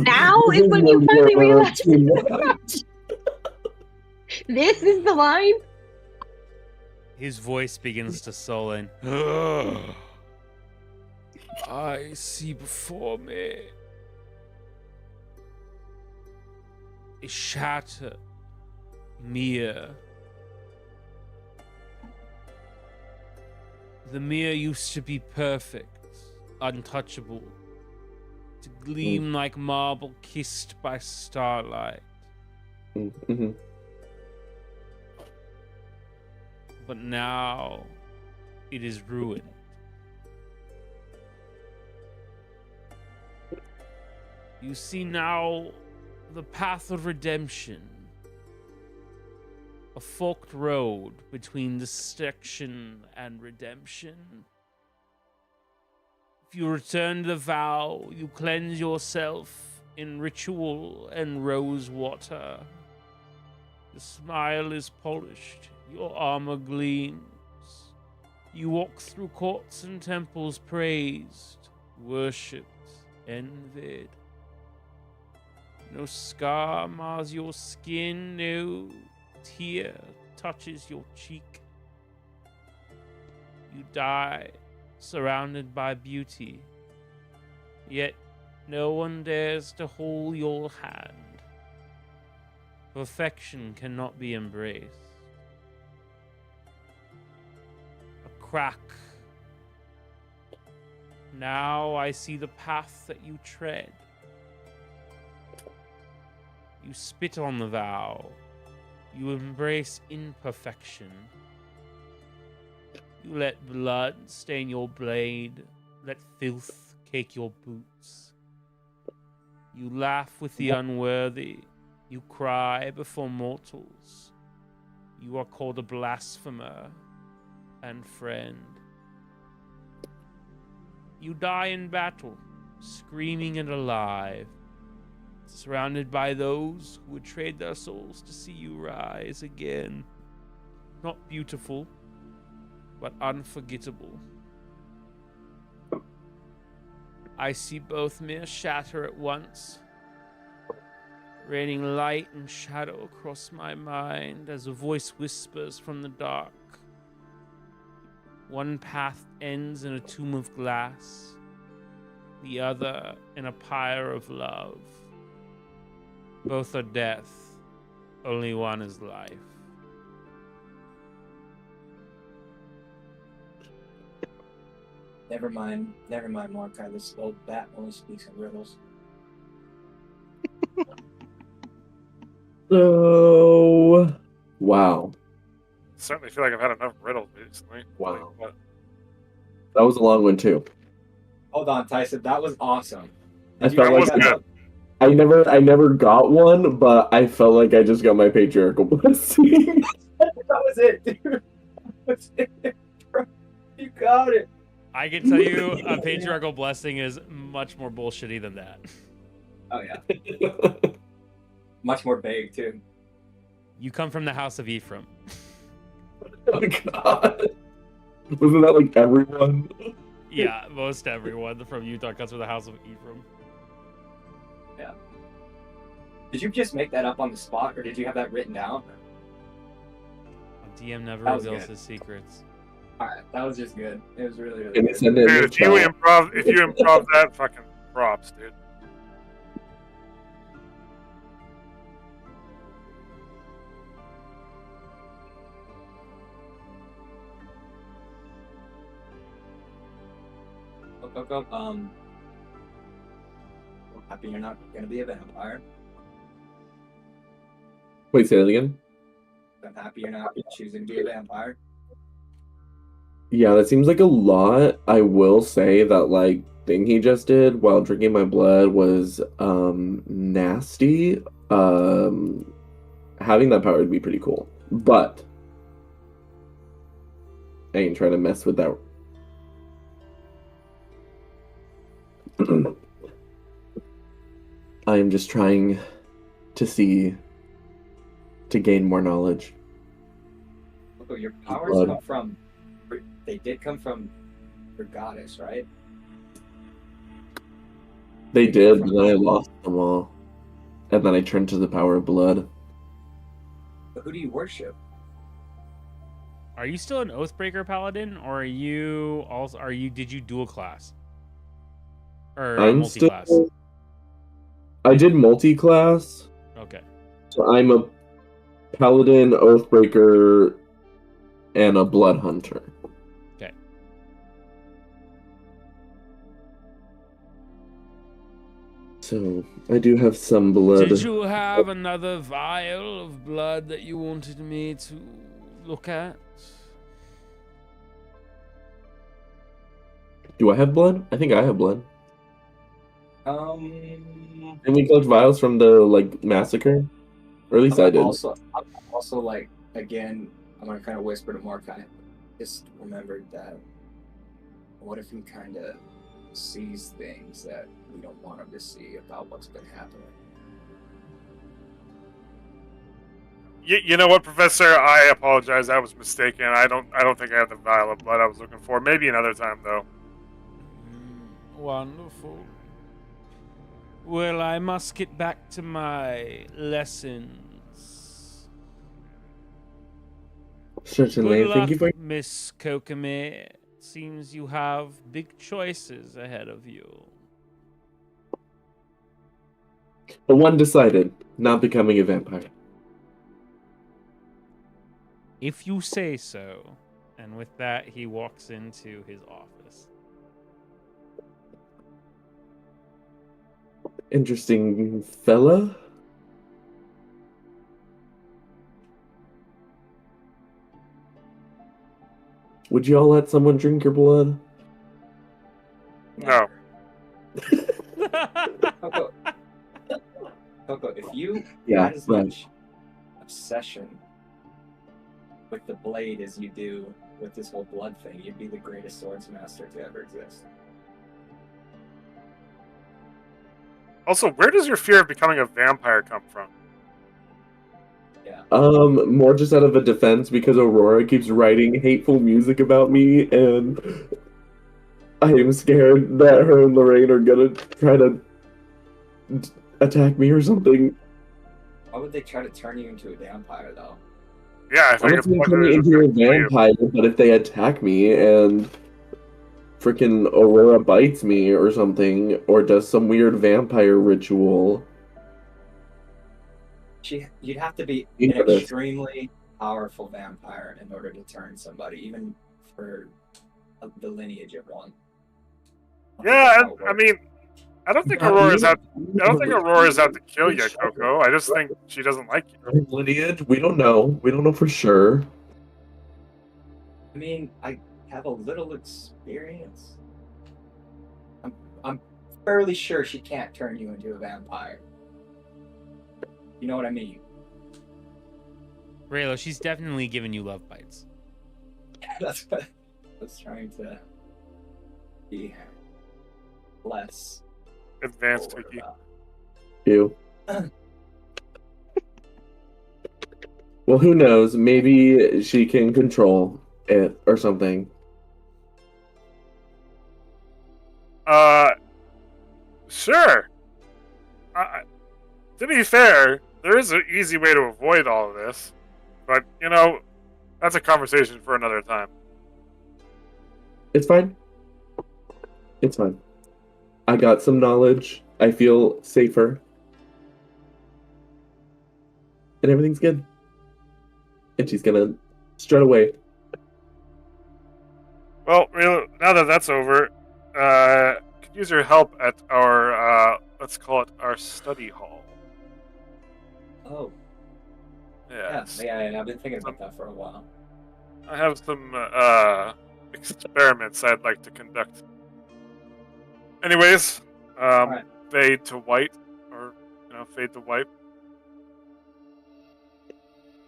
Now is when you finally realize this is the line." His voice begins to sullen. I see before me a shattered Mia. The Mia used to be perfect, untouchable, to gleam like marble kissed by starlight. Mm-hmm. But now it is ruined. You see now the path of redemption. A forked road between destruction and redemption. If you return to the vow, you cleanse yourself in ritual and rose water. The smile is polished, your armor gleams. You walk through courts and temples praised, worshipped, envied. No scar mars your skin, no tear touches your cheek. You die surrounded by beauty, yet no one dares to hold your hand. Perfection cannot be embraced. A crack. Now I see the path that you tread. You spit on the vow. You embrace imperfection. You let blood stain your blade. Let filth cake your boots. You laugh with the unworthy. You cry before mortals. You are called a blasphemer and friend. You die in battle, screaming and alive. surrounded by those who would trade their souls to see you rise again. Not beautiful, but unforgettable. I see both mere shatter at once, raining light and shadow across my mind as a voice whispers from the dark. One path ends in a tomb of glass, the other in a pyre of love. Both are death, only one is life. Never mind, Mordecai. This old bat only speaks in riddles. So, wow. Certainly feel like I've had enough riddles recently. Wow. But That was a long one too. Hold on, Tyson. That was awesome. I Did felt that you was write good. up? I never got one, but I felt like I just got my patriarchal blessing. That was it, dude. That was it, bro. You got it. I can tell you a patriarchal blessing is much more bullshitty than that. Oh yeah. Much more vague too. You come from the house of Ephraim. Oh god. Wasn't that like everyone? Yeah, most everyone from Utah comes from the house of Ephraim. Yeah. Did you just make that up on the spot, or did you have that written down? A DM never That was reveals good. his secrets. All right, that was just good. It was really, really And good. send it in dude, the if you chat. improv that, fucking props, dude. Go. I'm happy you're not gonna be a vampire. Wait, say that again? I'm happy you're not choosing to be a vampire. Yeah, that seems like a lot. I will say that like thing he just did while drinking my blood was nasty. Having that power would be pretty cool. But I ain't trying to mess with that. I am just trying to gain more knowledge. Look, your powers Blood. come from. They did come from your goddess, right? They did, but then I lost them all. And then I turned to the power of blood. But who do you worship? Are you still an Oathbreaker paladin, or are you also? Did you dual class? Or I'm multi-class? still. I did multi-class, Okay. so I'm a paladin, oathbreaker, and a blood hunter. Okay. So I do have some blood. Did you have another vial of blood that you wanted me to look at? Do I have blood? I think I have blood. And we collect vials from the like massacre, or at least I did. I'm also like, again, I'm gonna kind of whisper to Mordecai. Just remembered that. What if he kind of sees things that we don't want him to see about what's been happening? You know what, Professor? I apologize. I was mistaken. I don't think I have the vial of blood I was looking for. Maybe another time, though. Wonderful. Well, I must get back to my lessons. Certainly. Good luck, Thank you for. Miss Kokomi. Seems you have big choices ahead of you. But one decided, not becoming a vampire. If you say so. And with that, he walks into his office. Interesting fella. Would you all let someone drink your blood? No. Coco, if you Yeah, had as right. much obsession with the blade as you do with this whole blood thing, you'd be the greatest swordsmaster to ever exist. Also, where does your fear of becoming a vampire come from? More just out of a defense because Aurora keeps writing hateful music about me, and I am scared that her and Lorraine are gonna try to attack me or something. Why would they try to turn you into a vampire, though? Yeah, I I'm think not gonna turn me into a vampire, but if they attack me and freaking Aurora bites me or something, or does some weird vampire ritual. You'd have to be You an know this. extremely powerful vampire in order to turn somebody, even for the lineage of one. Yeah, I mean, I don't think Aurora's out. I don't think Aurora's out to kill you, Coco. I just think she doesn't like you. Lineage? We don't know. We don't know for sure. I mean, I have a little experience. I'm fairly sure she can't turn you into a vampire. You know what I mean? Raylo, she's definitely giving you love bites. That's what I was trying to be less advanced, Vicky. You. Well, who knows? Maybe she can control it or something. Sure. To be fair, there is an easy way to avoid all of this, but that's a conversation for another time. It's fine. It's fine. I got some knowledge. I feel safer. And everything's good. And she's gonna strut away. Well, now that that's over, could use your help at our, let's call it our study hall. Oh. Yes. Yeah, I've been thinking about that for a while. I have some, experiments I'd like to conduct. Anyways, right. Fade to white, or, fade to white.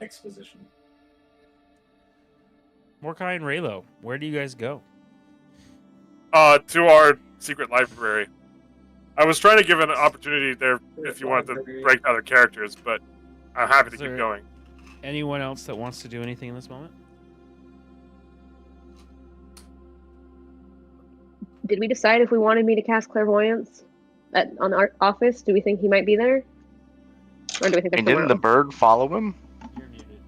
Exposition. Mordecai and Raylo, where do you guys go? To our secret library. I was trying to give an opportunity there if you wanted to break other characters, but I'm happy to keep going. Anyone else that wants to do anything in this moment? Did we decide if we wanted me to cast clairvoyance on our office? Do we think he might be there? Or do we think there's And didn't the bird follow him? You're muted.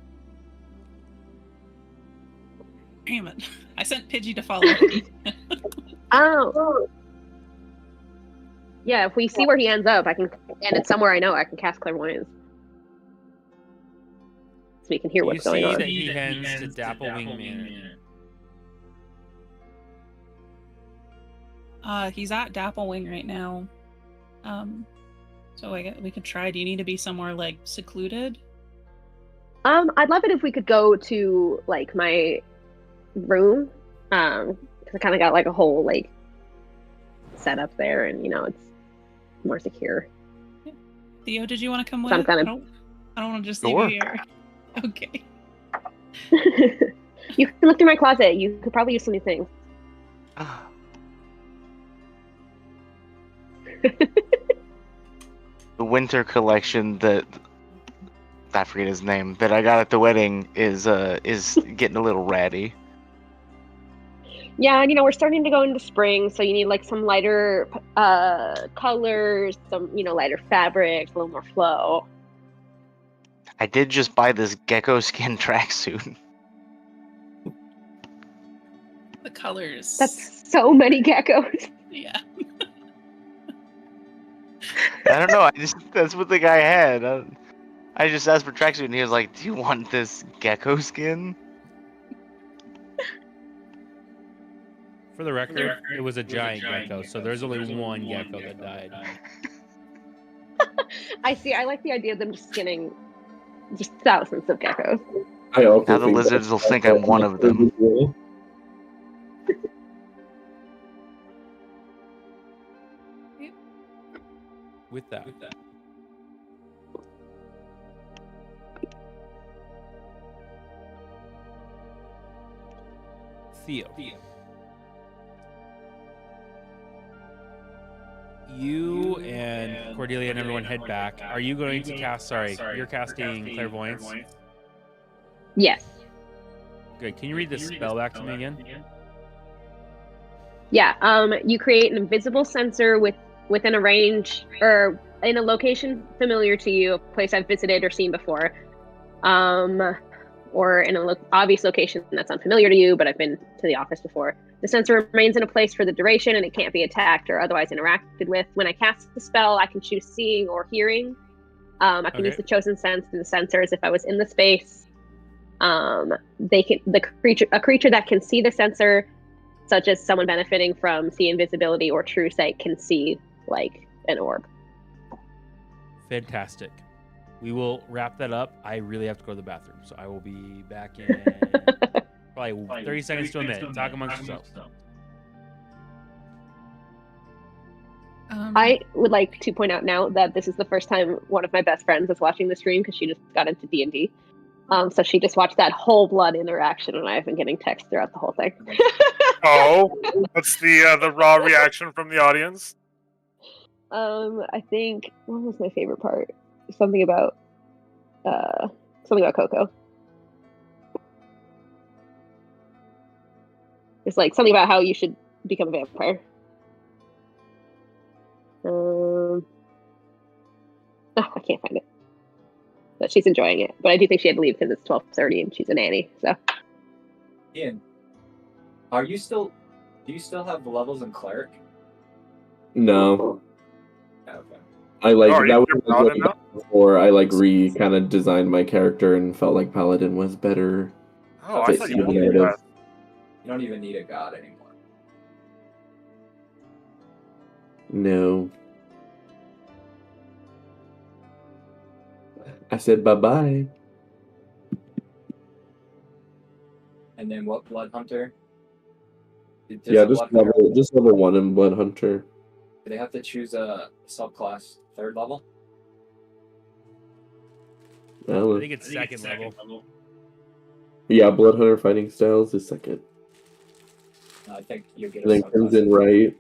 Damn it. I sent Pidgey to follow. Oh. Yeah, if we see where he ends up, and it's somewhere I know, I can cast clairvoyance. So we can hear what's going on. You see that he heads to Dapplewing Manor. He's at Dapplewing right now. So we could try. Do you need to be somewhere like secluded? I'd love it if we could go to like my room. Because I kind of got like a whole like setup there, and it's more secure. Theo, did you want to come with? So I don't want to just leave you here. Okay. You can look through my closet. You could probably use some new things. The winter collection that I forget his name that I got at the wedding is getting a little ratty. Yeah, and we're starting to go into spring, so you need like some lighter colors, some lighter fabrics, a little more flow. I did just buy this gecko skin tracksuit. The colors. That's so many geckos. Yeah. I don't know. That's what the guy had. I just asked for tracksuit, and he was like, "Do you want this gecko skin?" For the record, it was a giant gecko, so there's only one gecko that died. I see. I like the idea of them just skinning just thousands of geckos. I also Now the lizards will think I'm one of them. With that. Theo. you and Cordelia and everyone head back. Are you going to cast? Sorry, you're casting clairvoyance. Yes. Good. Can you read this spell back to me again? Yeah. You create an invisible sensor within a range or in a location familiar to you, a place I've visited or seen before, or in an obvious location that's unfamiliar to you, but I've been to the office before. The sensor remains in a place for the duration, and it can't be attacked or otherwise interacted with. When I cast the spell, I can choose seeing or hearing. I can use the chosen sense to the sensors if I was in the space. A creature that can see the sensor, such as someone benefiting from see invisibility or true sight, can see like an orb. Fantastic. We will wrap that up. I really have to go to the bathroom, so I will be back in probably 30 seconds to a minute. Talk amongst yourselves. I would like to point out now that this is the first time one of my best friends is watching the stream because she just got into D&D. So she just watched that whole blood interaction, and I've been getting texts throughout the whole thing. Oh, what's the raw reaction from the audience? I think what was my favorite part? Something about Coco. It's like something about how you should become a vampire. I can't find it. But she's enjoying it. But I do think she had to leave because it's 12:30 and she's a nanny. So. Ian, do you still have the levels in cleric? No. Okay. I like Oh, that you're was paladin now? before I like kind of designed my character and felt like paladin was better. Oh, I fit thought the you were narrative. You don't even need a god anymore. No. I said bye-bye. And then what, Blood Hunter? Yeah, just level 1 in Blood Hunter. Do they have to choose a subclass 3rd level? I think it's second level. Yeah, Blood Hunter Fighting Styles is second. I think you'll get And then Crimson Right.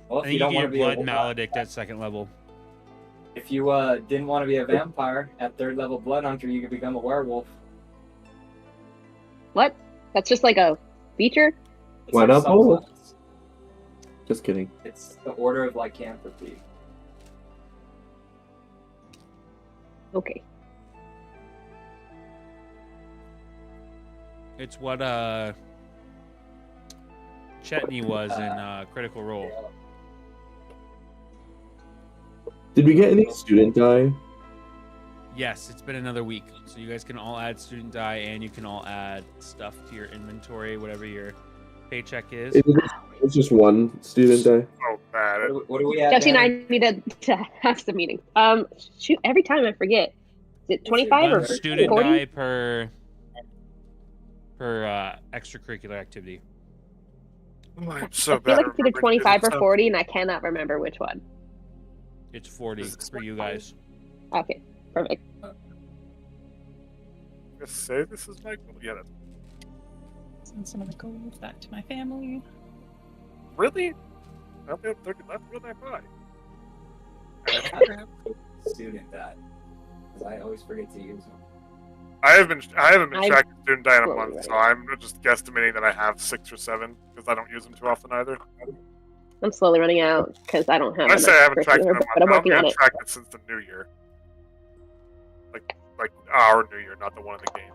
Well, I if think you don't you want get to your be blood maledict at second level. If you didn't want to be a vampire at 3rd level Blood Hunter, you could become a werewolf. What? That's just like a feature? It's Why like not both? subclass. Just kidding. It's the Order of Lycanthropy. Okay. It's what Chetney was in Critical Role. Did we get any student die? Yes, it's been another week. So you guys can all add student die, and you can all add stuff to your inventory, whatever your paycheck is. It's just one student die. Oh, bad. What do we have? Jesse and I needed to have some meetings. Shoot, every time I forget. Is it 25 or One student 40? die per extracurricular activity. I'm so I feel bad. like it's either 25 or stuff. 40, and I cannot remember which one. It's 40 for you guys. Okay, perfect. Just say this is my goal. Yeah, Send some of the gold back to my family. really? I only have 30 left. What did I buy? Student die. Because I always forget to use them. I haven't been I've tracking student die in a slowly month, run so out. I'm just guesstimating that I have 6 or 7 because I don't use them too often either. I'm slowly running out because I don't have When I say I haven't tracked it in a curricular, month, but I'm I don't working think on I've it. tracked it since the New Year. Like our New Year, not the one in the game.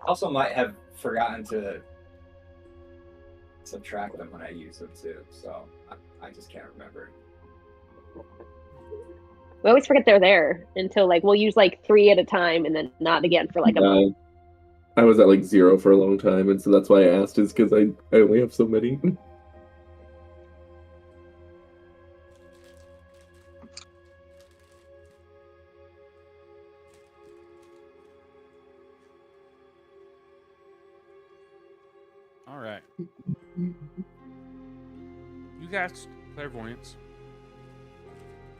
Also might have forgotten to subtract them when I use them too, so I just can't remember. We always forget they're there until like we'll use like 3 at a time and then not again for like a month. I was at like 0 for a long time, and so that's why I asked, is because I only have so many. All right. You cast clairvoyance,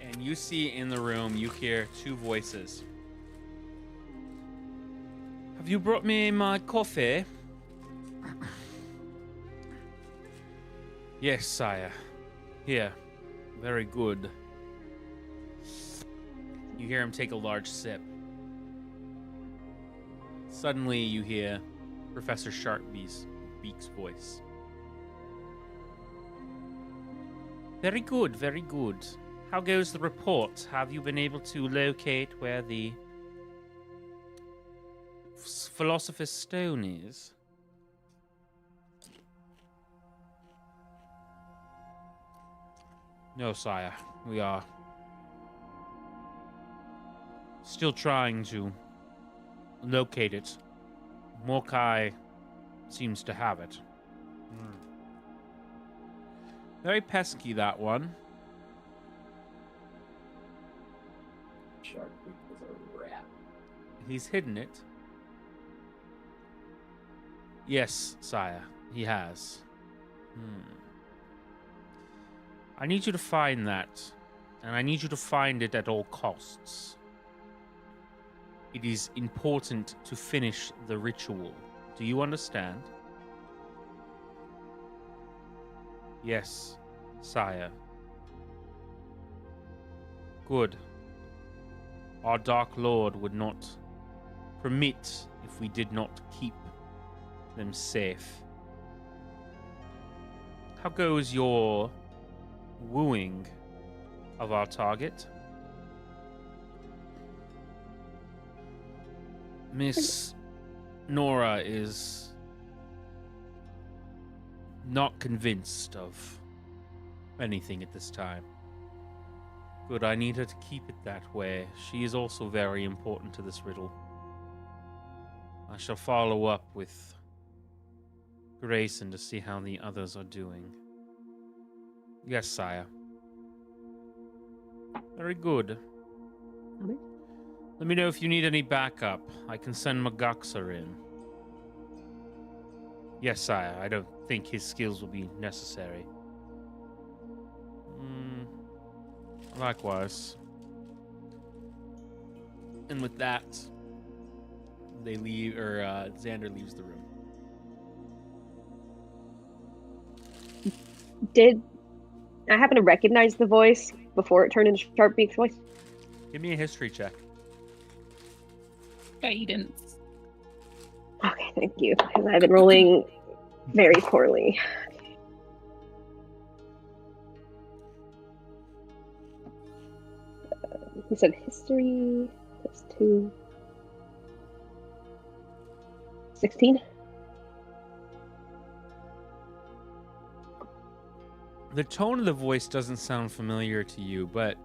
and you see in the room, you hear 2 voices. Have you brought me my coffee? Yes, sire. Here. Very good. You hear him take a large sip. Suddenly, you hear Professor Sharpbeak's voice. Very good, very good. How goes the report? Have you been able to locate where the Philosopher's Stone is? No, sire. We are still trying to locate it. Morkai seems to have it. Very pesky, that one. Sharpbeak is a rat. He's hidden it. Yes, sire, he has. I need you to find that, and I need you to find it at all costs. It is important to finish the ritual. Do you understand? Yes, sire. Good. Our Dark Lord would not permit if we did not keep them safe. How goes your wooing of our target? Miss Nora is not convinced of anything at this time. Good, I need her to keep it that way. She is also very important to this riddle. I shall follow up with Grayson to see how the others are doing. Yes, sire. Very good. Okay. Let me know if you need any backup. I can send Magaxa in. Yes, sire. I don't think his skills will be necessary. Likewise. And with that, they leave, or Xander leaves the room. Did I happen to recognize the voice before it turned into Sharpbeak's voice? Give me a history check. Guidance. Okay, thank you. Because I've been rolling very poorly. He said history plus 2. 16? The tone of the voice doesn't sound familiar to you, but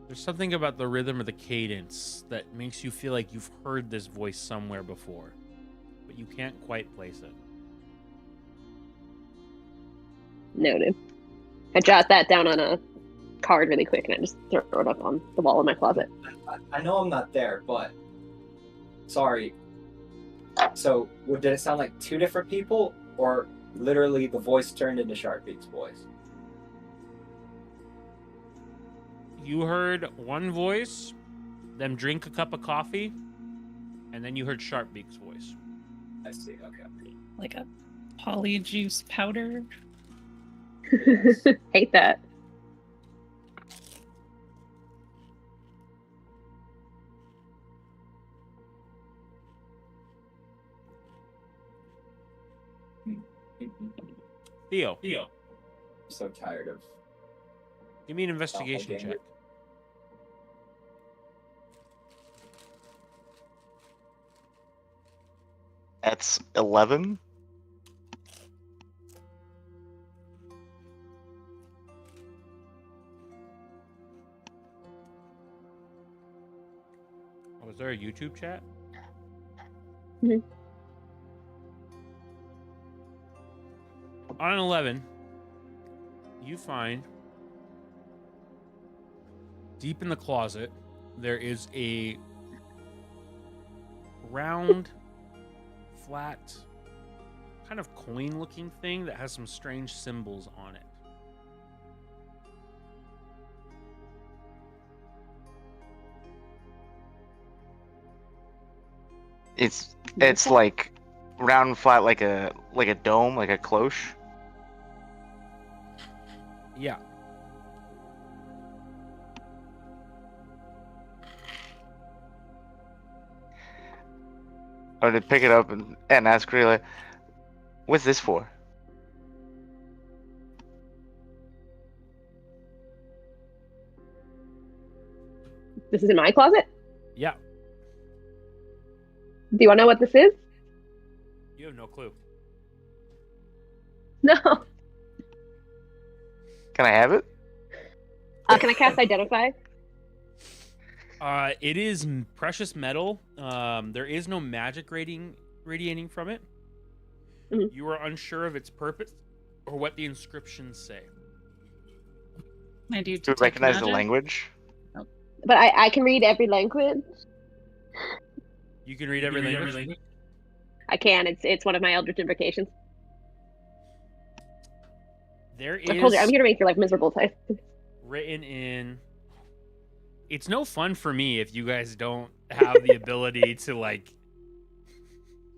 there's something about the rhythm or the cadence that makes you feel like you've heard this voice somewhere before, but you can't quite place it. Noted. I jot that down on a card really quick and I just throw it up on the wall in my closet. I know I'm not there, but sorry. So, did it sound like two different people, or literally the voice turned into Sharpbeak's voice? You heard one voice, them drink a cup of coffee, and then you heard Sharpbeak's voice. I see. Okay. Like a polyjuice powder. Hate that. Theo, I'm so tired of. give me an investigation Okay. check. That's 11. Oh, was there a YouTube chat? Mhm. On an 11, you find deep in the closet there is a round, flat, kind of coin-looking thing that has some strange symbols on it. It's like round and flat, like a dome, like a cloche. Yeah. I'm gonna pick it up and ask Rayla, what's this for? This is in my closet. Yeah. Do you want to know what this is? You have no clue. No. Can I have it? Can I cast Identify? It is precious metal. There is no magic radiating from it. Mhm. You are unsure of its purpose or what the inscriptions say. I do Do we detect recognize magic. the language? But I can read every language. You can read every language. I can. It's one of my Eldritch Invocations. There I told you, I'm is here to make your life miserable, Ty. written in. It's no fun for me if you guys don't have the ability to like.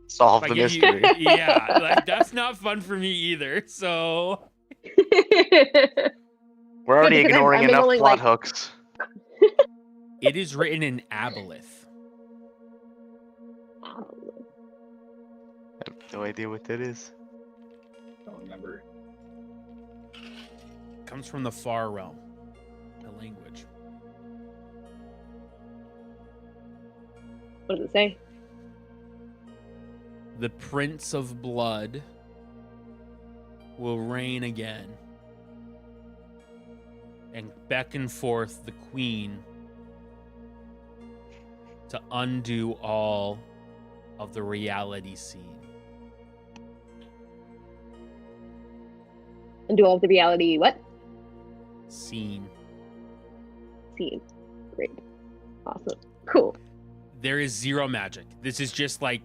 Solve If I the give you- mystery. yeah, like that's not fun for me either. So We're already because ignoring I've been enough rolling, plot like- hooks. it is written in aboleth. I have no idea what that is. Don't remember. Comes from the far realm. The language. What does it say? The Prince of Blood will reign again and beckon forth the Queen to undo all of the reality scene. And do all of the reality what? Scene. Scene. Great. Awesome. Cool. There is zero magic. This is just like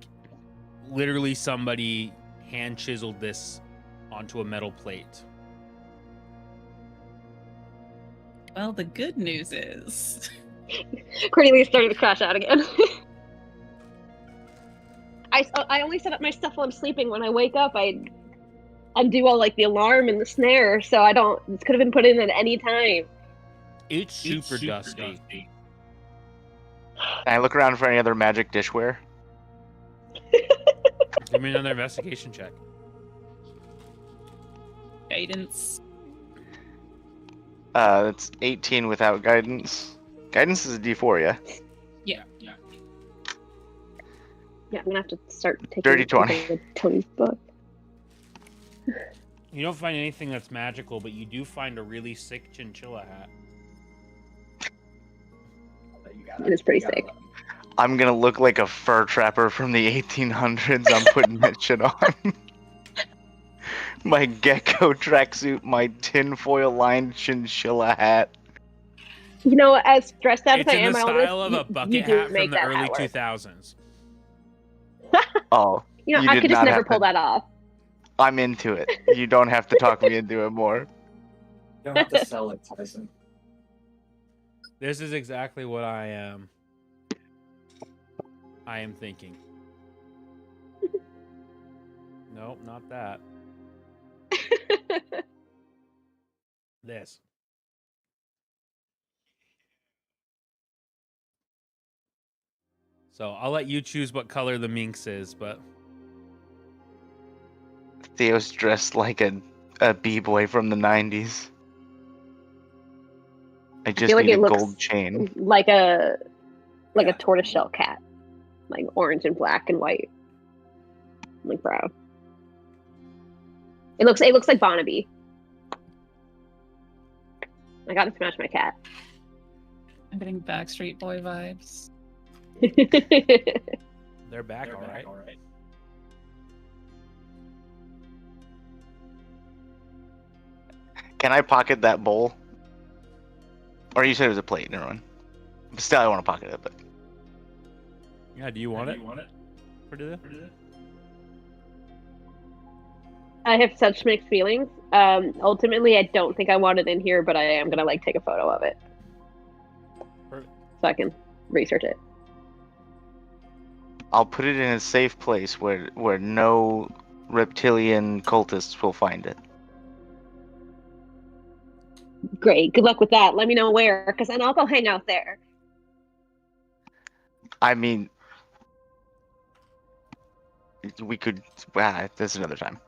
literally somebody hand chiseled this onto a metal plate. Well, the good news is Cornelius started to crash out again. I only set up my stuff while I'm sleeping. When I wake up, I undo all like the alarm and the snare, so I don't. This could have been put in at any time. It's super dusty. Can I look around for any other magic dishware? Give me another investigation check. guidance. That's 18 without guidance. Guidance is a D4, yeah? Yeah. Yeah, I'm gonna have to start taking Dirty 20. the Tony's book. You don't find anything that's magical, but you do find a really sick chinchilla hat. It is pretty sick. I'm gonna look like a fur trapper from the 1800s. I'm putting that shit on. My gecko tracksuit, my tinfoil lined chinchilla hat. You know, as stressed out as It's I in am the on all this, style of a you bucket do hat from make the that early hat work. 2000s. Oh, You know, You I did could just not never have pull to- that off. I'm into it. You don't have to talk me into it more. You don't have to sell it, Tyson. This is exactly what I am thinking. Nope, not that. This. So I'll let you choose what color the minx is, but Theo's dressed like a b-boy from the 90s. I just feel like need it a looks gold chain. like a Yeah. tortoiseshell cat, like orange and black and white, like brown. It looks like Barnaby. I gotta smash my cat. I'm getting Backstreet Boy vibes. they're back, all right. Can I pocket that bowl? Or you said it was a plate, never mind. But still, I want to pocket it, but... Yeah, do you want it? For the I have such mixed feelings. Ultimately, I don't think I want it in here, but I am gonna like take a photo of it Perfect. so I can research it. I'll put it in a safe place where no reptilian cultists will find it. Great. Good luck with that. Let me know where, because then I'll go hang out there. I mean, we could. This another time.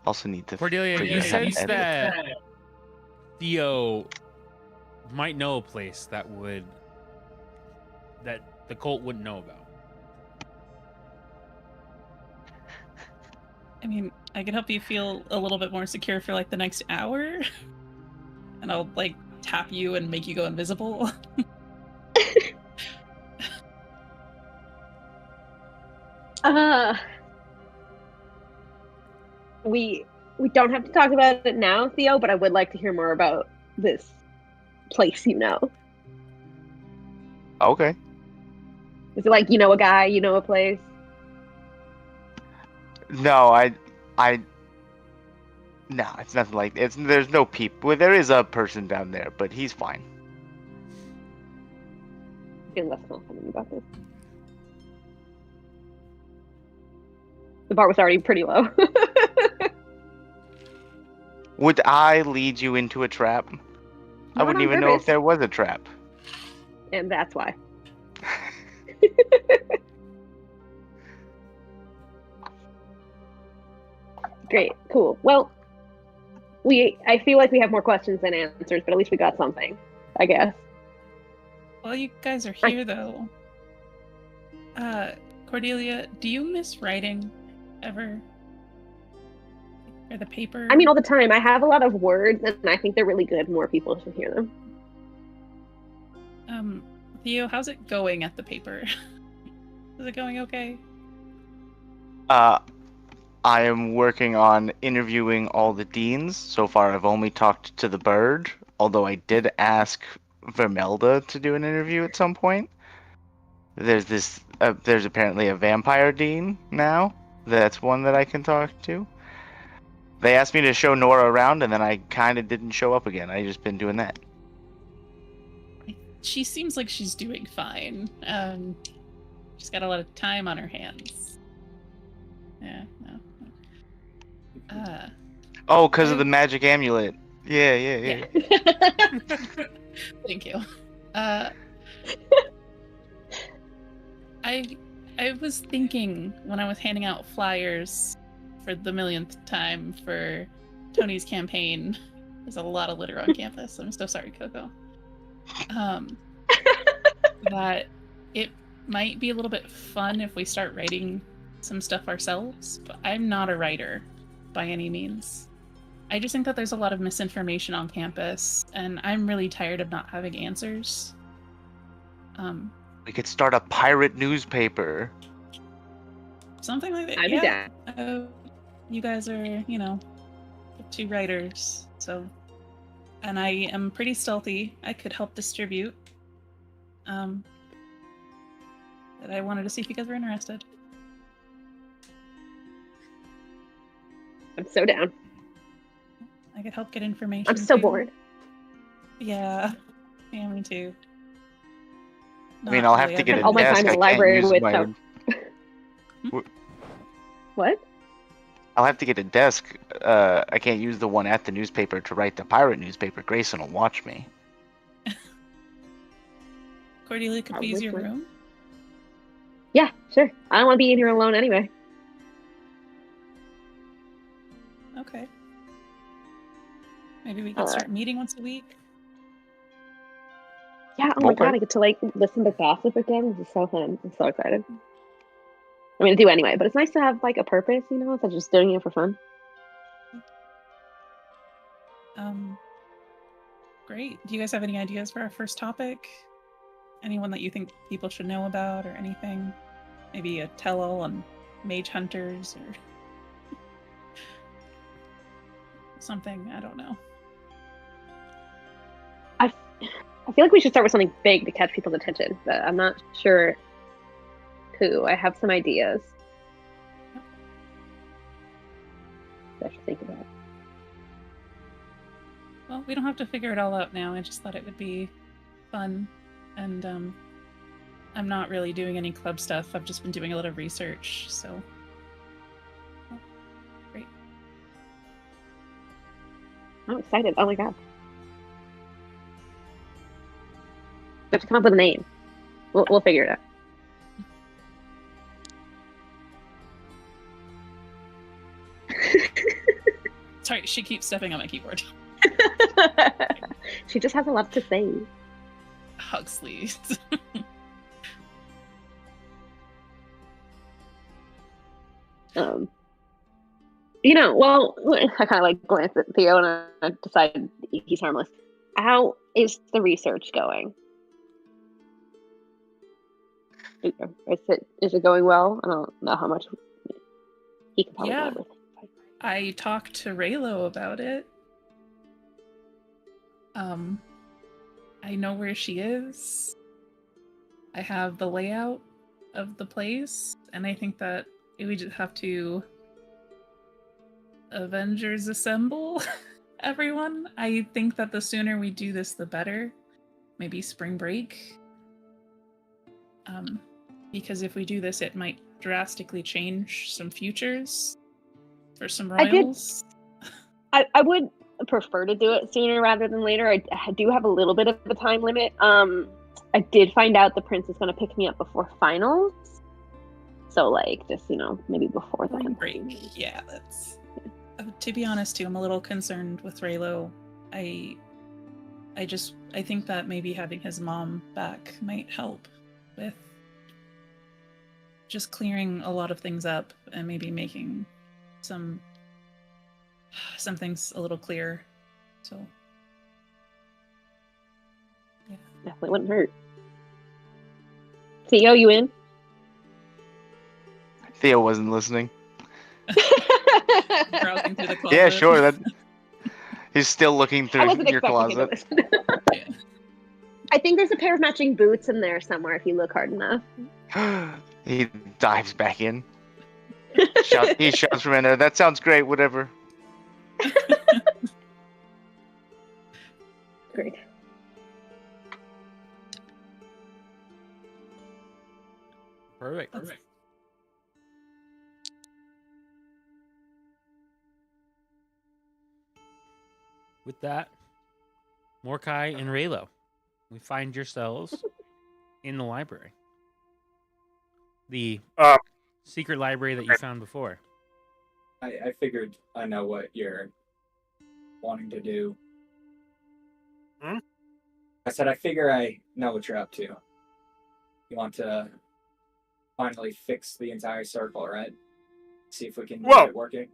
Also need to. Cordelia, figure you out how to sense edit. that Theo might know a place that the cult wouldn't know about. I mean, I can help you feel a little bit more secure for like the next hour. And I'll like tap you and make you go invisible. We don't have to talk about it now, Theo, but I would like to hear more about this place you know. Okay. Is it like you know a guy, you know a place? No, no, it's nothing like it's. There's no people. Well, there is a person down there, but he's fine. I feel less confident about this. The bar was already pretty low. Would I lead you into a trap? I Not wouldn't on even know if purpose. there was a trap. And that's why. Great, cool. Well, I feel like we have more questions than answers, but at least we got something, I guess. Well, you guys are here though. Cordelia, do you miss writing ever? Or the paper? I mean, all the time. I have a lot of words, and I think they're really good. More people should hear them. Theo, how's it going at the paper? Is it going okay? I am working on interviewing all the deans. So far, I've only talked to the bird, although I did ask Vermelda to do an interview at some point. There's apparently a vampire dean now. That's one that I can talk to. They asked me to show Nora around, and then I kind of didn't show up again. I just been doing that. She seems like she's doing fine. She's got a lot of time on her hands. Yeah, no. Oh, because of the magic amulet. Yeah. Thank you. I was thinking when I was handing out flyers for the millionth time for Tony's campaign. There's a lot of litter on campus. I'm so sorry, Coco. That it might be a little bit fun if we start writing some stuff ourselves, but I'm not a writer by any means. I just think that there's a lot of misinformation on campus, and I'm really tired of not having answers. We could start a pirate newspaper. Something like that. I'd be Yeah. down. You guys are, two writers, so. And I am pretty stealthy. I could help distribute. But I wanted to see if you guys were interested. I'm so down. I could help get information. I'm so too. bored. Yeah, me too. I mean, I'll have to get a all my desk. time in the I can't library use with my... What? I'll have to get a desk. I can't use the one at the newspaper to write the pirate newspaper. Grayson will watch me. Cordelia, could we use your room? Yeah, sure. I don't want to be in here alone anyway. Okay. Maybe we could start meeting once a week. Yeah, oh my Okay. god, I get to listen to gossip again. This is so fun. I'm so excited. I mean, I do anyway, but it's nice to have a purpose, instead of just doing it for fun. Great. Do you guys have any ideas for our first topic? Anyone that you think people should know about or anything? Maybe a tell-all on mage hunters or something. I don't know. I feel like we should start with something big to catch people's attention, but I'm not sure who. I have some ideas that I should think about. Well, we don't have to figure it all out now. I just thought it would be fun. And I'm not really doing any club stuff. I've just been doing a lot of research, so. Oh, great. I'm excited. Oh my god. We have to come up with a name. We'll figure it out. Sorry, she keeps stepping on my keyboard. She just has a lot to say. Huxley. Well, I kind of like glance at Theo and I decide he's harmless. How is the research going? Is it going well? I don't know how much he can probably know everything. I talked to Raylo about it. I know where she is. I have the layout of the place, and I think that we just have to Avengers assemble everyone. I think that the sooner we do this, the better. Maybe spring break. Because if we do this, it might drastically change some futures for some royals. I would prefer to do it sooner rather than later. I do have a little bit of a time limit. I did find out the prince is going to pick me up before finals. So, like, just, maybe before Spring then. break. Yeah, that's... to be honest, too, I'm a little concerned with Raylo. I think that maybe having his mom back might help with just clearing a lot of things up and maybe making some things a little clearer. So, yeah. Definitely wouldn't hurt. Theo, you in? Theo wasn't listening. Browsing through the closet. Yeah, sure. He's still looking I through wasn't your expecting closet. him to listen. Yeah. I think there's a pair of matching boots in there somewhere if you look hard enough. He dives back in. He shouts from in there. That sounds great. Whatever. Great. Perfect. With that, Mordecai and Raylo, we find yourselves in the library. The secret library that you found before. I figured I know what you're wanting to do. I said I figure I know what you're up to. You want to finally fix the entire circle, right? See if we can get it working.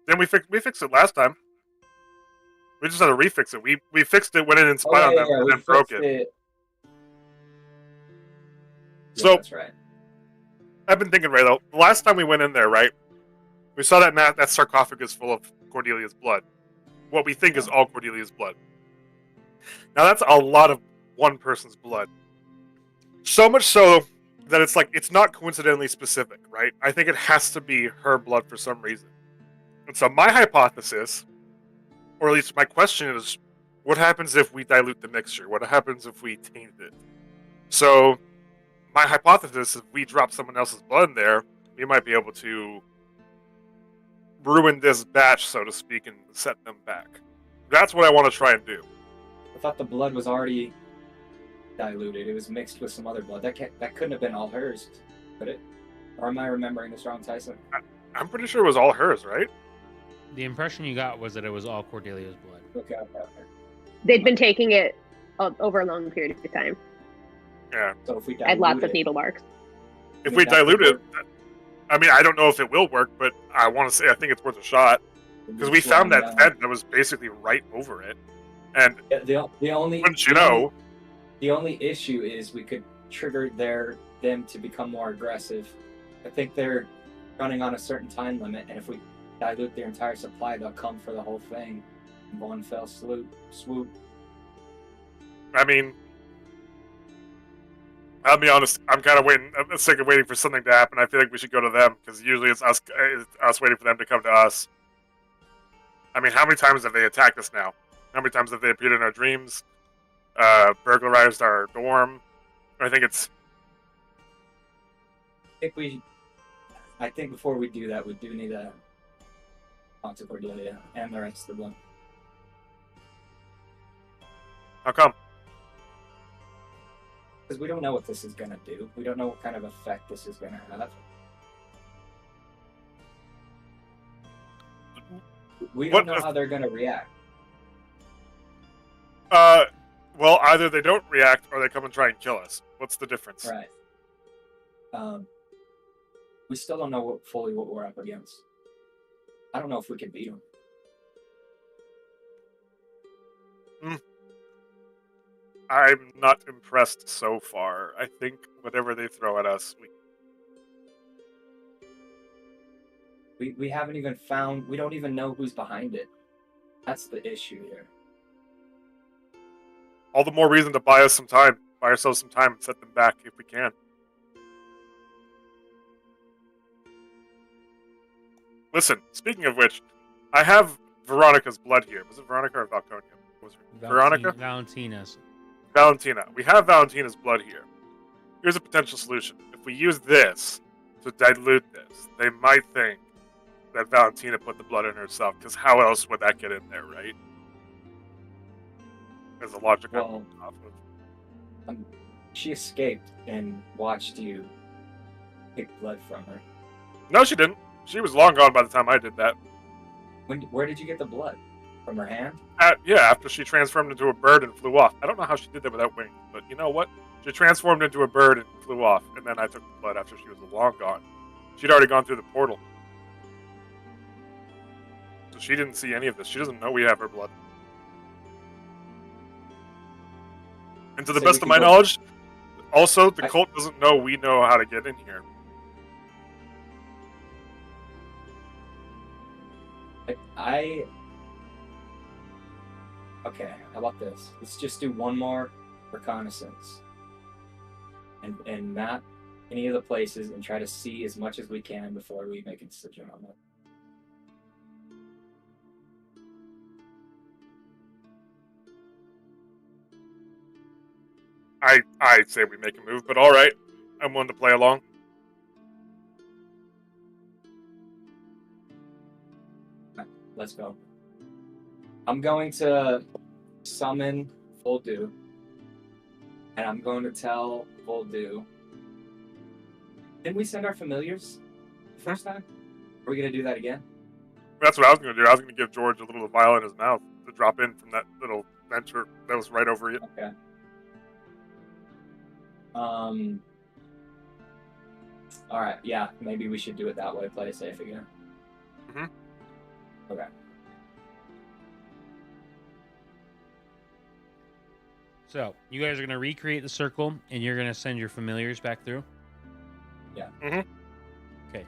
Then we fixed it last time. We just had to refix it. We fixed it, went in and spied on them, and then broke it. So yeah, that's right. I've been thinking, Ray, though, the last time we went in there, right? We saw that sarcophagus full of Cordelia's blood. What we think is all Cordelia's blood. Now that's a lot of one person's blood. So much so that it's not coincidentally specific, right? I think it has to be her blood for some reason. And so my hypothesis, or at least my question is, what happens if we dilute the mixture? What happens if we taint it? So my hypothesis is if we drop someone else's blood in there, we might be able to ruin this batch, so to speak, and set them back. That's what I want to try and do. I thought the blood was already diluted. It was mixed with some other blood. That couldn't have been all hers, could it? Or am I remembering this wrong, Tyson? I'm pretty sure it was all hers, right? The impression you got was that it was all Cordelia's blood. Okay. They'd been taking it over a long period of time. Yeah. So if we I had lots of needle marks. If we dilute it, I mean, I don't know if it will work, but I want to say I think it's worth a shot. Because we found that vent that was basically right over it. And the only issue is we could trigger them to become more aggressive. I think they're running on a certain time limit, and if we dilute their entire supply, they'll come for the whole thing in one fell swoop. I mean, I'll be honest, I'm kind of waiting. I'm sick of waiting for something to happen. I feel like we should go to them, because usually it's us waiting for them to come to us. I mean, how many times have they attacked us now? How many times have they appeared in our dreams? Burglarized our dorm? I think before we do that, we do need to talk to Cordelia and the rest of them. How come? Because we don't know what this is gonna do. We don't know what kind of effect this is gonna have. We don't know how they're gonna react. Well, either they don't react or they come and try and kill us. What's the difference? Right. We still don't know fully what we're up against. I don't know if we can beat them. I'm not impressed so far. I think whatever they throw at us, We haven't even found. We don't even know who's behind it. That's the issue here. all the more reason to buy ourselves some time and set them back if we can. Listen, speaking of which, I have Veronica's blood here. Was it Veronica or Valconia? Was it Veronica? Valentina's. Valentina. We have Valentina's blood here. Here's a potential solution. If we use this to dilute this, they might think that Valentina put the blood in herself, because how else would that get in there, right? There's a logic I'm going off of. She escaped and watched you pick blood from her. No, she didn't. She was long gone by the time I did that. Where did you get the blood? From her hand? Yeah, after she transformed into a bird and flew off. I don't know how she did that without wings, but you know what? She transformed into a bird and flew off, and then I took the blood after she was long gone. She'd already gone through the portal. So she didn't see any of this. She doesn't know we have her blood. And to the best of my knowledge, also, the cult doesn't know we know how to get in here. Okay, how about this? Let's just do one more reconnaissance. And map any of the places and try to see as much as we can before we make a decision on that. I'd say we make a move, but alright. I'm willing to play along. Let's go. I'm going to summon Voldu. And I'm going to tell Voldu. Didn't we send our familiars the first time? Are we going to do that again? That's what I was going to do. I was going to give George a little vial in his mouth to drop in from that little venture that was right over it. Okay. Alright, yeah, maybe we should do it that way, play it safe again. Mm-hmm. Okay. So, you guys are going to recreate the circle, and you're going to send your familiars back through? Yeah. Mm-hmm. Okay.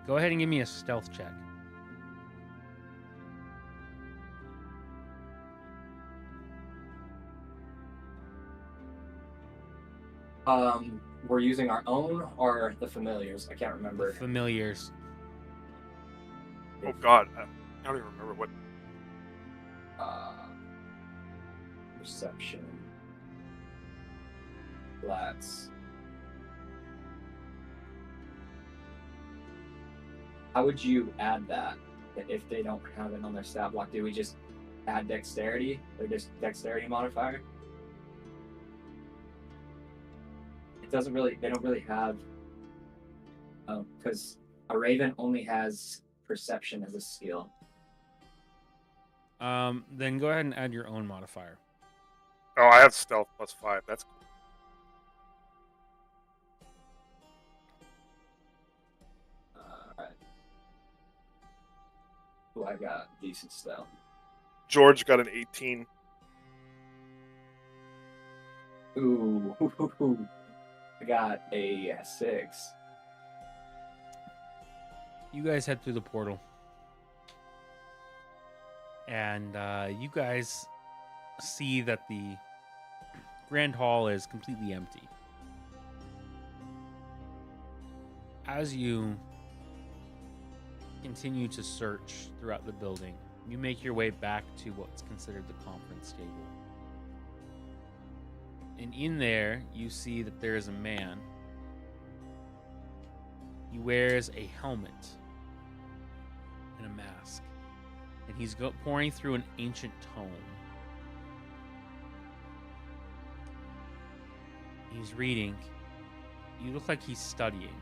Go ahead and give me a stealth check. We're using our own or the familiars? I can't remember. Familiars. Oh god, I don't even remember what. Perception. Flats. How would you add that if they don't have it on their stat block? Do we just add dexterity? Or just dexterity modifier? It doesn't really, they don't really have, because a raven only has perception as a skill. Then go ahead and add your own modifier. Oh, I have stealth +5. That's cool. Alright. Oh, I got decent stealth. George got an 18. Ooh. I got a 6. You guys head through the portal. And you guys see that the Grand Hall is completely empty. As you continue to search throughout the building, you make your way back to what's considered the conference table. And in there, you see that there is a man. He wears a helmet and a mask. and he's pouring through an ancient tome. He's reading. You look like he's studying.